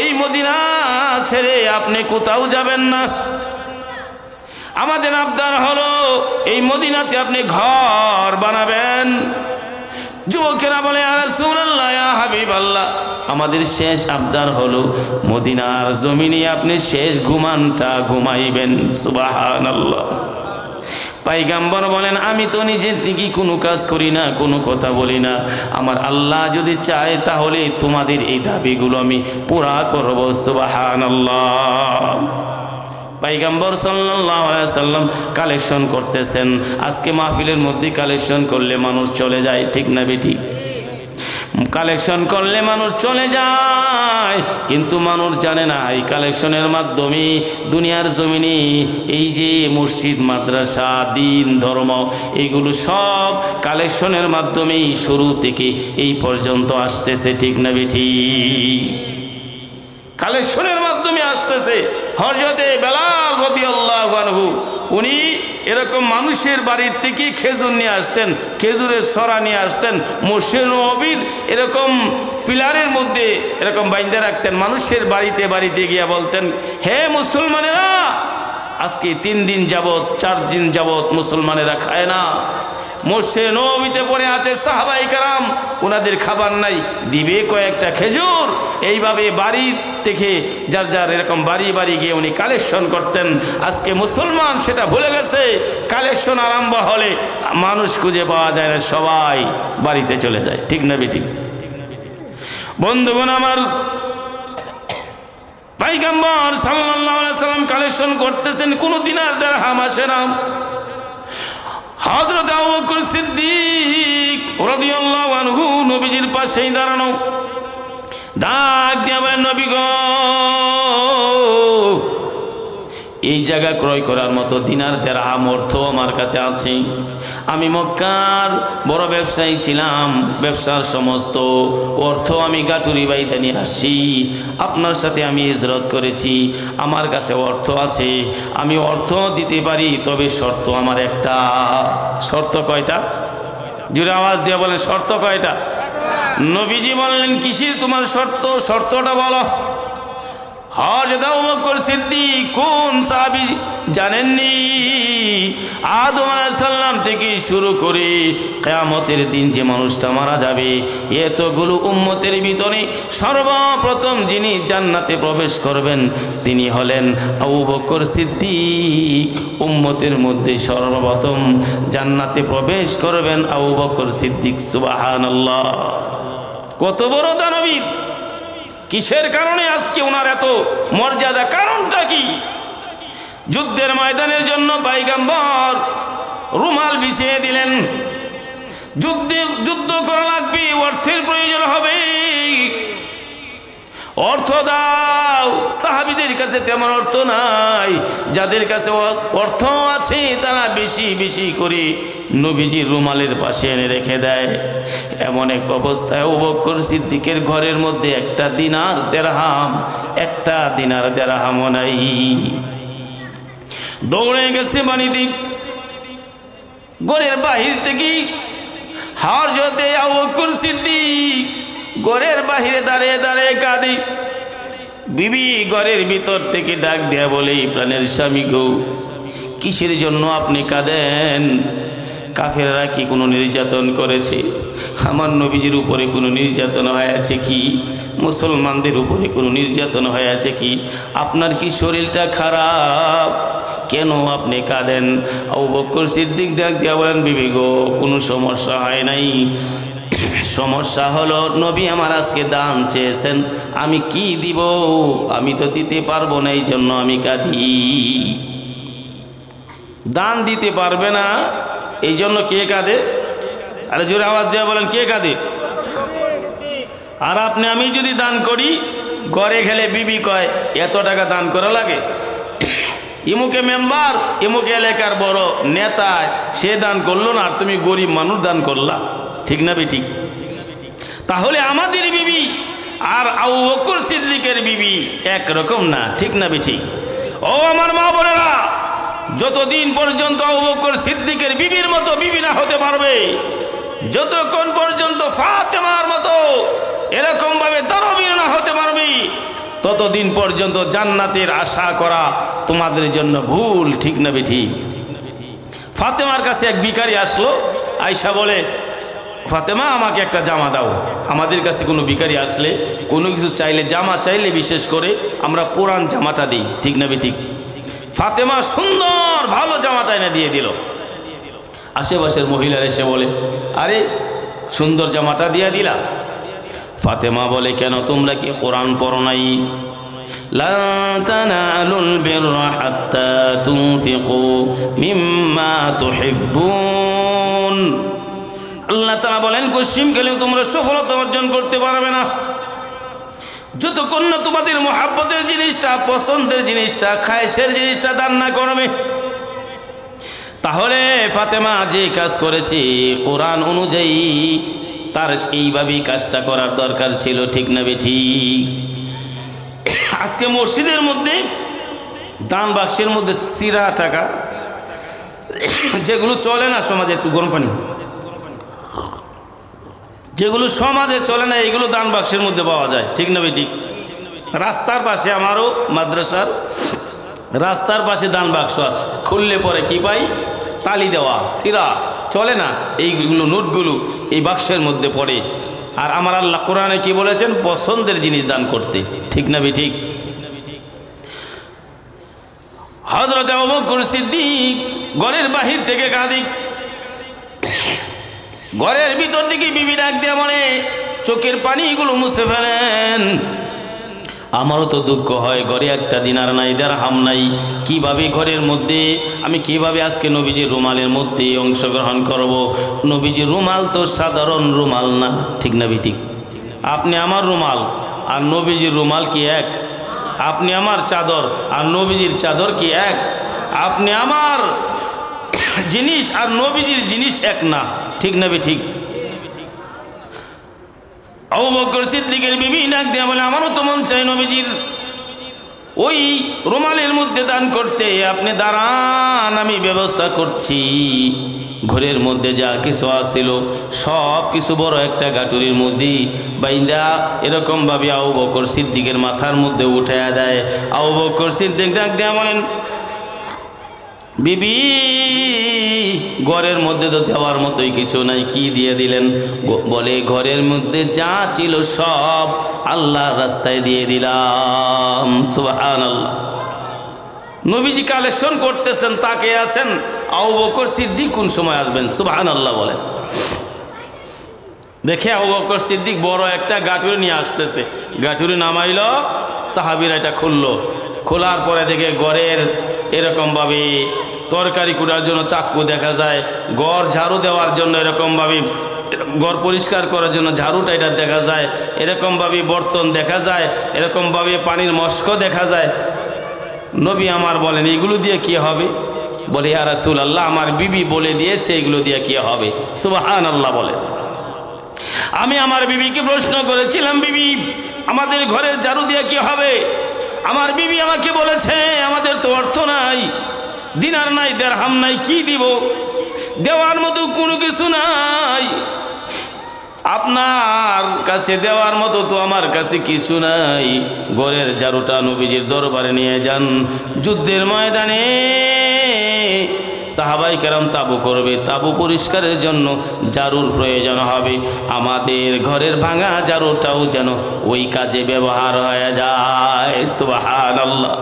এই মদিনা ছেড়ে আপনি কোথাও যাবেন না। আমাদের আবদার হলো এই মদিনাতে আপনি ঘর বানাবেন। যুবকেরা বলে, ইয়া রাসূলুল্লাহ, ইয়া হাবিবাল্লাহ, আমাদের শেষ আবদার হলো মদিনার জমিনে আপনি শেষ ঘুমানটা ঘুমাইবেন। সুবহানাল্লাহ। পয়গম্বর বলেন, আমি তো নিজের থেকে কোনো কাজ করি না, কোনো কথা বলি না। আমার আল্লাহ যদি চায় তাহলে তোমাদের এই দাবিগুলো আমি পুরা করব। সুবহানাল্লাহ। পয়গম্বর সাল্লাল্লাহু আলাইহি সাল্লাম কালেকশন করতেছেন। আজকে মাহফিলের মধ্যে কালেকশন করলে মানুষ চলে যায়। ঠিক না বেটি? কালেকশন করলে মানুষ চলে যায়, কিন্তু মানুষ জানে না এই কালেকশনের মাধ্যমে দুনিয়ার জমিনে এই যে মসজিদ, মাদ্রাসা, দিন, ধর্ম, এইগুলো সব কালেকশনের মাধ্যমেই শুরু থেকে এই পর্যন্ত আসতেছে। ঠিক না বেটি? কালেকশনের মাধ্যমে আসতেছে। হযরতে বেলাল রাদিয়াল্লাহু আনহু, উনি এরকম মানুষের বাড়ির থেকে খেজুর নিয়ে আসতেন, খেজুরের ছড়া নিয়ে আসতেন, মসজিদ নববীর এরকম পিলারের মধ্যে এরকম বাইন্ধে রাখতেন। মানুষের বাড়িতে বাড়িতে গিয়ে বলতেন, হে মুসলমানেরা, আজকে 3 দিন যাবত, 4 দিন যাবত মুসলমানেরা খায় না, মসজিদ নববীতে পড়ে আছে সাহাবায়ে কেরাম, ওনাদের খাবার নাই, দিবে কয়েকটা খেজুর। এইভাবে বাড়ি থেকে যার যার এরকম বাড়ি বাড়ি গিয়ে উনি কালেকশন করতেন। আজকে মুসলমান সেটা ভুলে গেছে। কালেকশন আরম্ভ হলে মানুষ খুঁজে পাওয়া যায় না, সবাই বাড়িতে চলে যায়। ঠিক না বেটি? বন্ধুগণ আমার, পয়গম্বর সাল্লাল্লাহু আলাইহি সাল্লাম কালেকশন করতেছেন, কোনো দিনার দিরহাম আসে না। হযরত আবু বকর সিদ্দিক রাদিয়াল্লাহু আনহু নবীজির পাশেই দাঁড়ানো, ডাক দিয়ে বলেন, নবী গো, এই জায়গা ক্রয় করার মতো দিনার দিরহাম অর্থ আমার কাছে আছে। আমি মক্কার বড় ব্যবসায়ী ছিলাম, ব্যবসার সমস্ত অর্থ আমি গাটুরি বাইতে নিয়ে আসছি। আপনার সাথে আমি হিজরত করেছি, আমার কাছে অর্থ আছে, আমি অর্থ দিতে পারি, তবে শর্ত আমার একটা। শর্ত কয়টা? জোরে আওয়াজ দিয়ে বলেন, শর্ত কয়টা? নবীজি বললেন, কিসের তোমার শর্ত? শর্তটা বলো। হযরত আবু বকর সিদ্দিক কোন সাহাবী জানেননি? আদম আলাইহিস সালাম থেকে শুরু করে কিয়ামতের দিন যে মানুষটা মারা যাবে, এতগুলো উম্মতের ভিতরে সর্বপ্রথম যিনি জান্নাতে প্রবেশ করবেন তিনি হলেন আবু বকর সিদ্দিক। উম্মতের মধ্যে সর্বপ্রথম জান্নাতে প্রবেশ করবেন আবু বকর সিদ্দিক। সুবহানাল্লাহ। কত বড় দানবী! কিসের কারণে আজকে ওনার এত মর্যাদা? কারণটা কি? যুদ্ধের ময়দানের জন্য পয়গম্বর রুমাল বিছিয়ে দিলেন। যুদ্ধ করা লাগবে, অর্থের প্রয়োজন হবে, অর্থ দাও। সাহাবীদের কাছে তেমন অর্থ নাই, যাদের কাছে অর্থ আছে তারা বেশি বেশি করে নবীজির রুমালের পাশে এনে রেখে দেয়। এমন এক অবস্থায় আবু বকর সিদ্দিকের ঘরের মধ্যে একটা দিনার দিরহামও নাই। দৌড়ে গেছে বাণীদ্বীপ, ঘরের বাহির থেকে হযরতে আবু বকর সিদ্দিক ঘরের বাহিরে দাঁড়িয়ে দাঁড়িয়ে কাঁদে। বিবি ঘরের ভিতর থেকে ডাক দেয়া বলে, প্রাণের স্বামী গো, কিসের জন্য আপনি কাঁদেন? কাফেররা কি কোনো নির্যাতন করেছে? আমার নবীজির উপরে কোনো নির্যাতন হয়েছে কি? মুসলমানদের উপরে কোনো নির্যাতন হয়েছে কি? আপনার কি শরীরটা খারাপ? কেন আপনি কাঁদেন? আবু বকর সিদ্দিক ডাক দিয়া বলেন, বিবি গো, কোনো সমস্যা হয় নাই। সমস্যা হলো নবী আমার আজকে দান চেয়েছেন, আমি কি দিব? আমি তো দিতে পারবো না, এই জন্য আমি কাঁদি। দান দিতে পারবে না, এই জন্য কে কাঁদে? আরে জোরে আওয়াজ দিয়ে বলেন, কে কাঁদে? আর আপনি আমি যদি দান করি, ঘরে গেলে বিবি কয় এত টাকা দান করা লাগে? ইমুকে মেম্বার, ইমুকে এলাকার বড় নেতা, সে দান করলো না, আর তুমি গরিব মানুষ দান করলা। ঠিক না বে ঠিক? তাহলে আমাদের বিবি আর আবু বকর সিদ্দিকের বিবি একরকম না। ঠিক না বে ঠিক? ও আমার মা বোনেরা, যতদিন পর্যন্ত আবু বকর সিদ্দিকের বিবির মতো বিবি না হতে পারবে, যতক্ষণ পর্যন্ত ফাতেমার মতো এরকম ভাবে দানবীর না হতে পারবি, ততদিন পর্যন্ত জান্নাতের আশা করা তোমাদের জন্য ভুল। ঠিক না বে ঠিক? ফাতেমার কাছে এক ভিখারি আসলো, আয়সা বলে, ফাতেমা আমাকে একটা জামা দাও। আমাদের কাছে কোনো ভিখারি আসলে কোনো কিছু চাইলে, জামা চাইলে বিশেষ করে আমরা পুরান জামাটা দিই। ঠিক না বে ঠিক? ফাতেমা সুন্দর ভালো জামাটা এনে দিয়ে দিল। আশেপাশের মহিলারা এসে বলে, আরে সুন্দর জামাটা দিয়ে দিলা? ফাতেমা বলে, কেন তোমরা কি কোরআন পড়ো নাই? লা তানালুল বিররা হাত্তা তুনফিকু মিম্মা তুহিব্বুন। আল্লাহ তাআলা বলেন, কসম খেলে তোমরা সফলতা অর্জন করতে পারবে না যতক্ষণ না তোমাদের মুহাব্বতের জিনিসটা, পছন্দের জিনিসটা, খায়েশের জিনিসটা দান না করবে। তাহলে ফাতেমা যে কাজ করেছে কোরআন অনুযায়ী, তার এইভাবেই কাজটা করার দরকার ছিল। ঠিক না বেঠি? আজকে মসজিদের মধ্যে দান বাক্সের মধ্যে সিরা টাকা যেগুলো চলে না সমাজে, একটু গরম পানি, যেগুলো সমাজে চলে না, এগুলো দান বাক্সের মধ্যে পাওয়া যায়। ঠিক না বেটি? রাস্তার পাশে, আমারও মাদ্রাসার রাস্তার পাশে দান বাক্স আছে, খুললে পরে কি পাই? তালি দেওয়া সিরা চলে না, এইগুলো নোটগুলো এই বাক্সের মধ্যে পড়ে। আর আমার আল্লাহ কোরআনে কি বলেছেন? পছন্দের জিনিস দান করতে। ঠিক না ঠিক? হযরত আবু বকর সিদ্দিক ঘরের বাহির থেকে কাঁদি, ঘরের ভিতর থেকে বিবি ডাক দিয়ে বলে, চোখের পানিগুলো মুছে ফেলেন। আমারও তো দুঃখ হয়, ঘরে একটা দিনার নাই, দিরহাম নাই, কিভাবে ঘরের মধ্যে আমি কিভাবে আজকে নবীজির রুমালের মধ্যে অংশগ্রহণ করব? নবীজির রুমাল তো সাধারণ রুমাল না। ঠিক না ঠিক? আপনি আমার রুমাল আর নবীজির রুমাল কি এক? আপনি আমার চাদর আর নবীজির চাদর কি এক? আপনি আমার জিনিস আর নবীজির জিনিস এক না। ঠিক না ঠিক? আবু বকর সিদ্দিকের বিবি ডাক দিয়ে বলে, আমারও তো মন চাই নবীজির ওই রুমালের মধ্যে দান করতে। আপনি দাঁড়ান, আমি ব্যবস্থা করছি। ঘরের মধ্যে যা কিছু আছিল সব কিছু বড় একটা গাটুরির মধ্যে বাইন্দা এরকমভাবে আবু বকর সিদ্দিকের মাথার মধ্যে উঠাইয়া দেয়। আবু বকর সিদ্দিক ডাক দিয়ে বলেন, বিবি ঘরের মধ্যে তো দেওয়ার মতোই কিছু নাই, কি দিয়ে দিলেন? বলে, ঘরের মধ্যে যা ছিল সব আল্লাহর রাস্তায় দিয়ে দিলাম। সুবহানাল্লাহ। নবীজি কালেকশন করতেছেন, তাকে আছেন, আবু বকর সিদ্দিক কোন সময় আসবেন? সুবহানাল্লাহ বলেন। দেখে আবু বকর সিদ্দিক বড় একটা গাটুরি নিয়ে আসতেছে, গাটুরি নামাইল, সাহাবীরা এটা খুললো, খোলার পরে দেখে ঘরের এরকমভাবে তরকারি কুটার জন্য চাকু দেখা যায়, ঘর ঝাড়ু দেওয়ার জন্য এরকমভাবে, ঘর পরিষ্কার করার জন্য ঝাড়ুটা এটা দেখা যায়, এরকমভাবে বর্তন দেখা যায়, এরকমভাবে পানির মস্ক দেখা যায়। নবী আমার বলেন, এগুলো দিয়ে কি হবে? বলে, ইয়া রাসূলুল্লাহ, আমার বিবি বলে দিয়েছে এগুলো দিয়ে কি হবে। সুবহানাল্লাহ বলে। আমি আমার বিবিকে প্রশ্ন করেছিলাম, বিবি আমাদের ঘরের ঝাড়ু দিয়ে কি হবে? আমার বিবি আমাকে বলেছে, আমাদের তো অর্থ নাই, দিনার নাই, দিরহাম নাই, কি দিব? দেওয়ার মতো কোনো কিছু নাই। আপনার কাছে দেওয়ার মতো তো আমার কাছে কিছু নাই। ঘরের ঝাড়ুটা নবীজির দরবারে নিয়ে যান। যুদ্ধের ময়দানে সাহাবাই কেরাম তাবু করবে, তাবু পরিষ্কারের জন্য ঝাড়ুর প্রয়োজন হবে। আমাদের ঘরের ভাঙা ঝাড়ুটাও যেন ওই কাজে ব্যবহার হয়ে যায়। সুবহানাল্লাহ।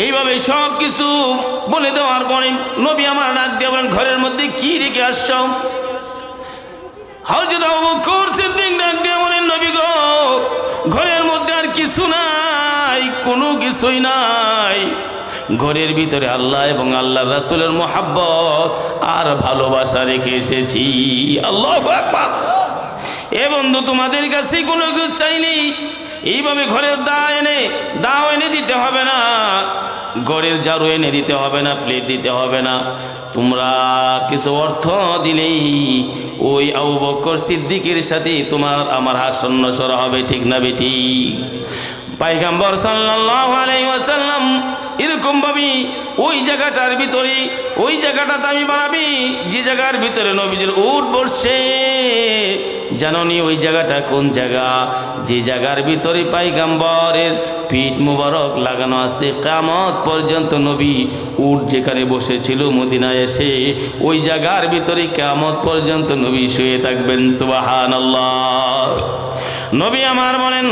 এইভাবে সব কিছু বলে দেওয়ার পরে নবী আমার ডাক দিয়ে বলেন, ঘরের মধ্যে কি রেখে আসছ? হযরত আবু বকর সিদ্দিক ডাক দিয়ে বলেন, নবী গো, ঘরের মধ্যে আর কিছু নাই, কোনো কিছুই নাই। ঘরের ভিতরে আল্লাহ এবং আল্লাহর রাসূলের মুহাব্বত আর ভালোবাসা রেখে এসেছি। আল্লাহু আকবার। এ বন্ধু, তোমাদের কাছে কোনো কিছু চাইনি। এইভাবে ঘরের দাও এনে দিতে হবে না, ঘরের ঝাড়ু এনে দিতে হবে না, প্লেট দিতে হবে না। তোমরা কিছু অর্থ দিলেই ওই আবু বকর সিদ্দিকের সাথে তোমার আমার হাসর নসর হবে। ঠিক না বেটি? পয়গম্বর সাল্লাল্লাহু আলাইহি ওয়াসাল্লাম এরকম ভাবে ওই জায়গাটার ভিতরে, ওই জায়গাটাতে আমি বানাবি যে জায়গার ভিতরে নবীজির উট বসছে। জানোনি ওই জায়গাটা কোন জায়গা? যে জায়গার ভিতরে পয়গম্বরের পিঠ মুবারক লাগানো আছে। কিয়ামত পর্যন্ত নবী উট যেখানে বসেছিল মদিনায় এসে, ওই জায়গার ভিতরে কিয়ামত পর্যন্ত নবী শুয়ে থাকবেন। সুবহানাল্লাহ। নবী আমার বলেন,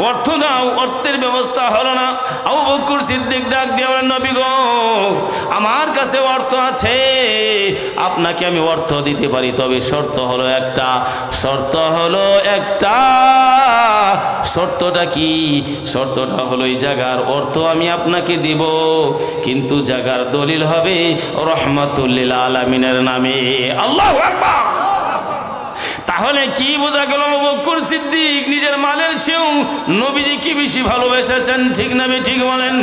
অর্থ দাও। অর্থের ব্যবস্থা হলো না। আবু বকর সিদ্দিক ডাক দিয়ে বলেন, নবী গো, আমার কাছে অর্থ আছে, আপনাকে আমি অর্থ দিতে পারি, তবে শর্ত হলো একটা। শর্তটা কি? শর্তটা হলো এই জায়গার অর্থ আমি আপনাকে দিব, কিন্তু জায়গার দলিল হবে রহমাতুল লিল আলামিনের নামে। আল্লাহু আকবার। তাহলে কি বোঝা গেল? আবু বকর সিদ্দিক নিজের মালের চেয়েও নবীজি কি বেশি ভালোবেসেছেন। ঠিক না ঠিক বলেন?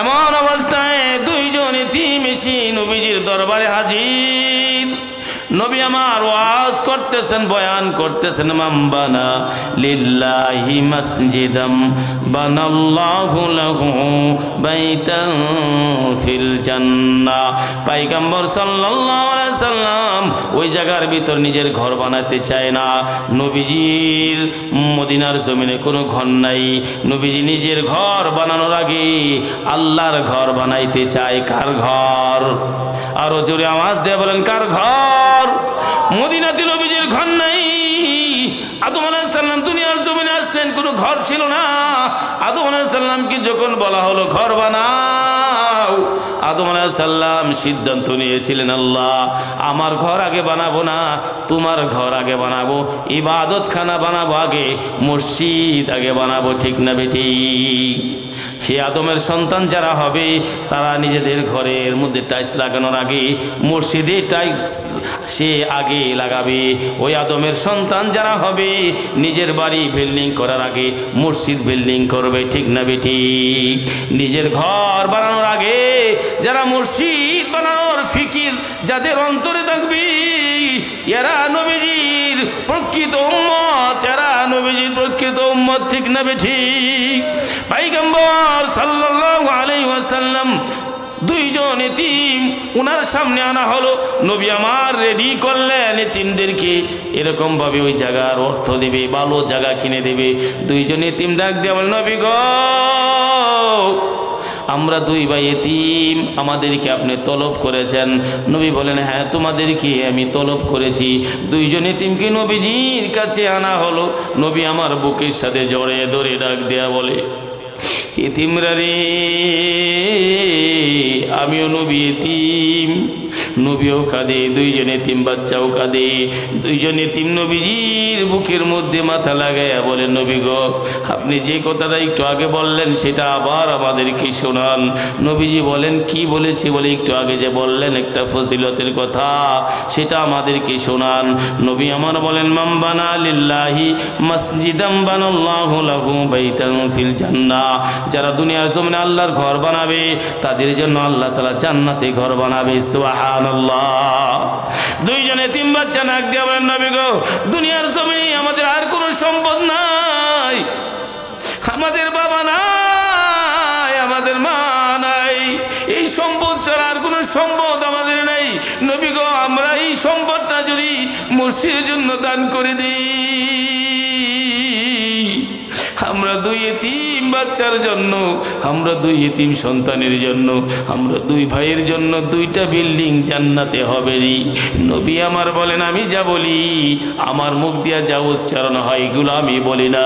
এমন অবস্থায় দুইজন এতিম এসে নবীজির দরবারে হাজির। নবী আমার ওয়াজ করতেছেন, বয়ান করতেছেন, মামবানা লিল্লাহি মসজিদাম বানাল্লাহু লাহু বাইতান ফিল জান্নাহ। পয়গম্বর সাল্লাল্লাহু আলাইহি সাল্লাম ওই জায়গার ভিতর নিজের ঘর বানাতে চায় না। নবীজির মদিনার জমিনে কোনো ঘর নাই। নবীজি নিজের ঘর বানানোর আগে আল্লাহর ঘর বানাইতে চায়। কার ঘর? আরো জোরে আওয়াজ দিয়ে বলেন, কার ঘর? মদিনাতে নবীজির ঘর নাই। আদম আলাইহিস সালাম দুনিয়ার জমিনে আসলেন, কোনো ঘর ছিল না। আদম আলাইহিস সালামকে যখন বলা হলো ঘর বানাও, আদম আলাইহিস সালাম সিদ্ধান্ত নিয়েছিলেন, আল্লাহ, আমার ঘর আগে বানাবো না, তোমার ঘর আগে বানাবো, ইবাদতখানা বানাবো আগে, মসজিদ আগে বানাবো। ঠিক না বেটি? সে আদমের সন্তান যারা হবে তারা নিজেদের ঘরের মধ্যে টাইলস লাগানোর আগে মসজিদে টাইলস সে আগে লাগাবে। ওই আদমের সন্তান যারা হবে নিজের বাড়ি বিল্ডিং করার আগে মসজিদ বিল্ডিং করবে। ঠিক না বেটি? নিজের ঘর বানানোর আগে যারা মসজিদ বানানোর ফিকির যাদের অন্তরে থাকবে, এরা নবীজির প্রকৃত উম্মত, এরা নবীজির প্রকৃত উম্মত। ঠিক না বেটি? পয়গম্বর সাল্লাল্লাহু আলাইহি ওয়াসাল্লাম দুইজন এতিম উনার সামনে আনা হলো। নবী আমার রেডি করলেন এতিমদেরকে, এরকম ভাবে ওই জায়গার অর্থ দেবে, ভালো জায়গা কিনে দেবে। দুইজন এতিম ডাক দিয়ে বলেন, নবী গো, আমরা দুই ভাই এতিম, আমাদেরকে আপনি তলব করেছেন। নবী বলেন, হ্যাঁ, তোমাদেরকে আমি তলব করেছি। দুইজন এতিমকে নবীজির কাছে আনা হলো। নবী আমার বুকের সাথে জড়িয়ে ধরে ডাক দেয়া বলে, এতিমরা রে, আমিও নবী এতিম। নবীও কাঁদে, দুইজন এতিম বাচ্চাও কাঁদে। দুইজন এতিম নবীজির বুকের মধ্যে মাথা লাগাইয়া বলে, নবী গো, আপনি যে কথাটা একটু আগে বললেন সেটা আবার আমাদেরকে শোনান। নবীজি বলেন, কি বলেছি? বলে, একটু আগে যে বললেন একটা ফজিলতের কথা, সেটা আমাদেরকে শোনান। নবী আমার বলেন, মান বানা লিল্লাহি মসজিদাম বানাল্লাহু লাহু বাইতান ফিল জান্নাহ। যারা দুনিয়ার জমিনে আল্লাহর ঘর বানাবে তাদের জন্য আল্লাহ তাআলা জান্নাতে ঘর বানাবে। সুবহানাল্লাহ। দুইজন এতিম বাচ্চা নাক দিয়ে বলেন, নবী গো, দুনিয়ার জমিনে আমাদের আর কোনো সম্পদ নাই, আমাদের বাবা নাই, আমাদের মা নাই, এই সম্পদ ছাড়া আর কোনো সম্পদ আমাদের নাই। নবী গো, আমরা এই সম্পদটা যদি মসজিদের জন্য দান করে দিই। আমরা দুই এতিম বাচ্চার জন্য, আমরা দুই এতিম সন্তানের জন্য, আমরা দুই ভাইয়ের জন্য দুইটা বিল্ডিং জান্নাতে হবে রে। নবী আমার বলেন, আমি যা বলি আমার মুখ দিয়া যা উচ্চারণ হয় এগুলো আমি বলি না,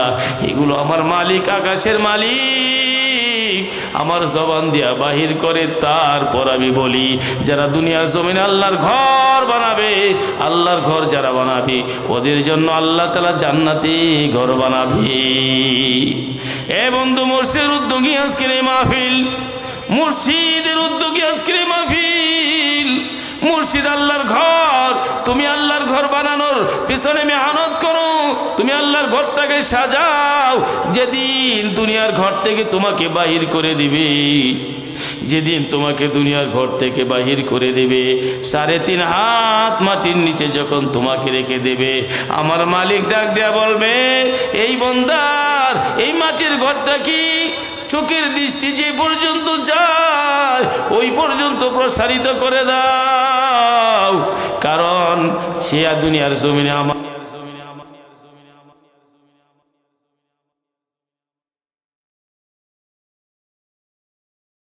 এগুলো আমার মালিক আকাশের মালিক আমার জবান দিয়া বাহির করে, তারপর আমি বলি। যারা দুনিয়ার জমিনে আল্লাহর ঘর বানাবে, আল্লাহর ঘর যারা বানাবে ওদের জন্য আল্লাহ তাআলা জান্নাতে ঘর বানাবে। এ বন্ধু, মসজিদের উদ্যোগী আজকের এই মাহফিল, মসজিদের উদ্যোগী আজকের এই মাহফিল। মসজিদ আল্লাহর ঘর, তুমি আল্লাহর ঘর বানানোর পিছনে মেহনত করো, তুমি আল্লাহর ঘরটাকে সাজাও। যেদিন দুনিয়ার ঘর থেকে তোমাকে বাহির করে দিবে, যেদিন তোমাকে দুনিয়ার ঘর থেকে বাহির করে দেবে, 3.5 হাত মাটির নিচে যখন তোমাকে রেখে দেবে, আমার মালিক ডাক দেয়া বলবে, এই বান্দার এই মাটির ঘরটা কি চোখের দৃষ্টি যে পর্যন্ত যায় ওই পর্যন্ত প্রসারিত করে দাও, কারণ সে দুনিয়ার জমিনে আমার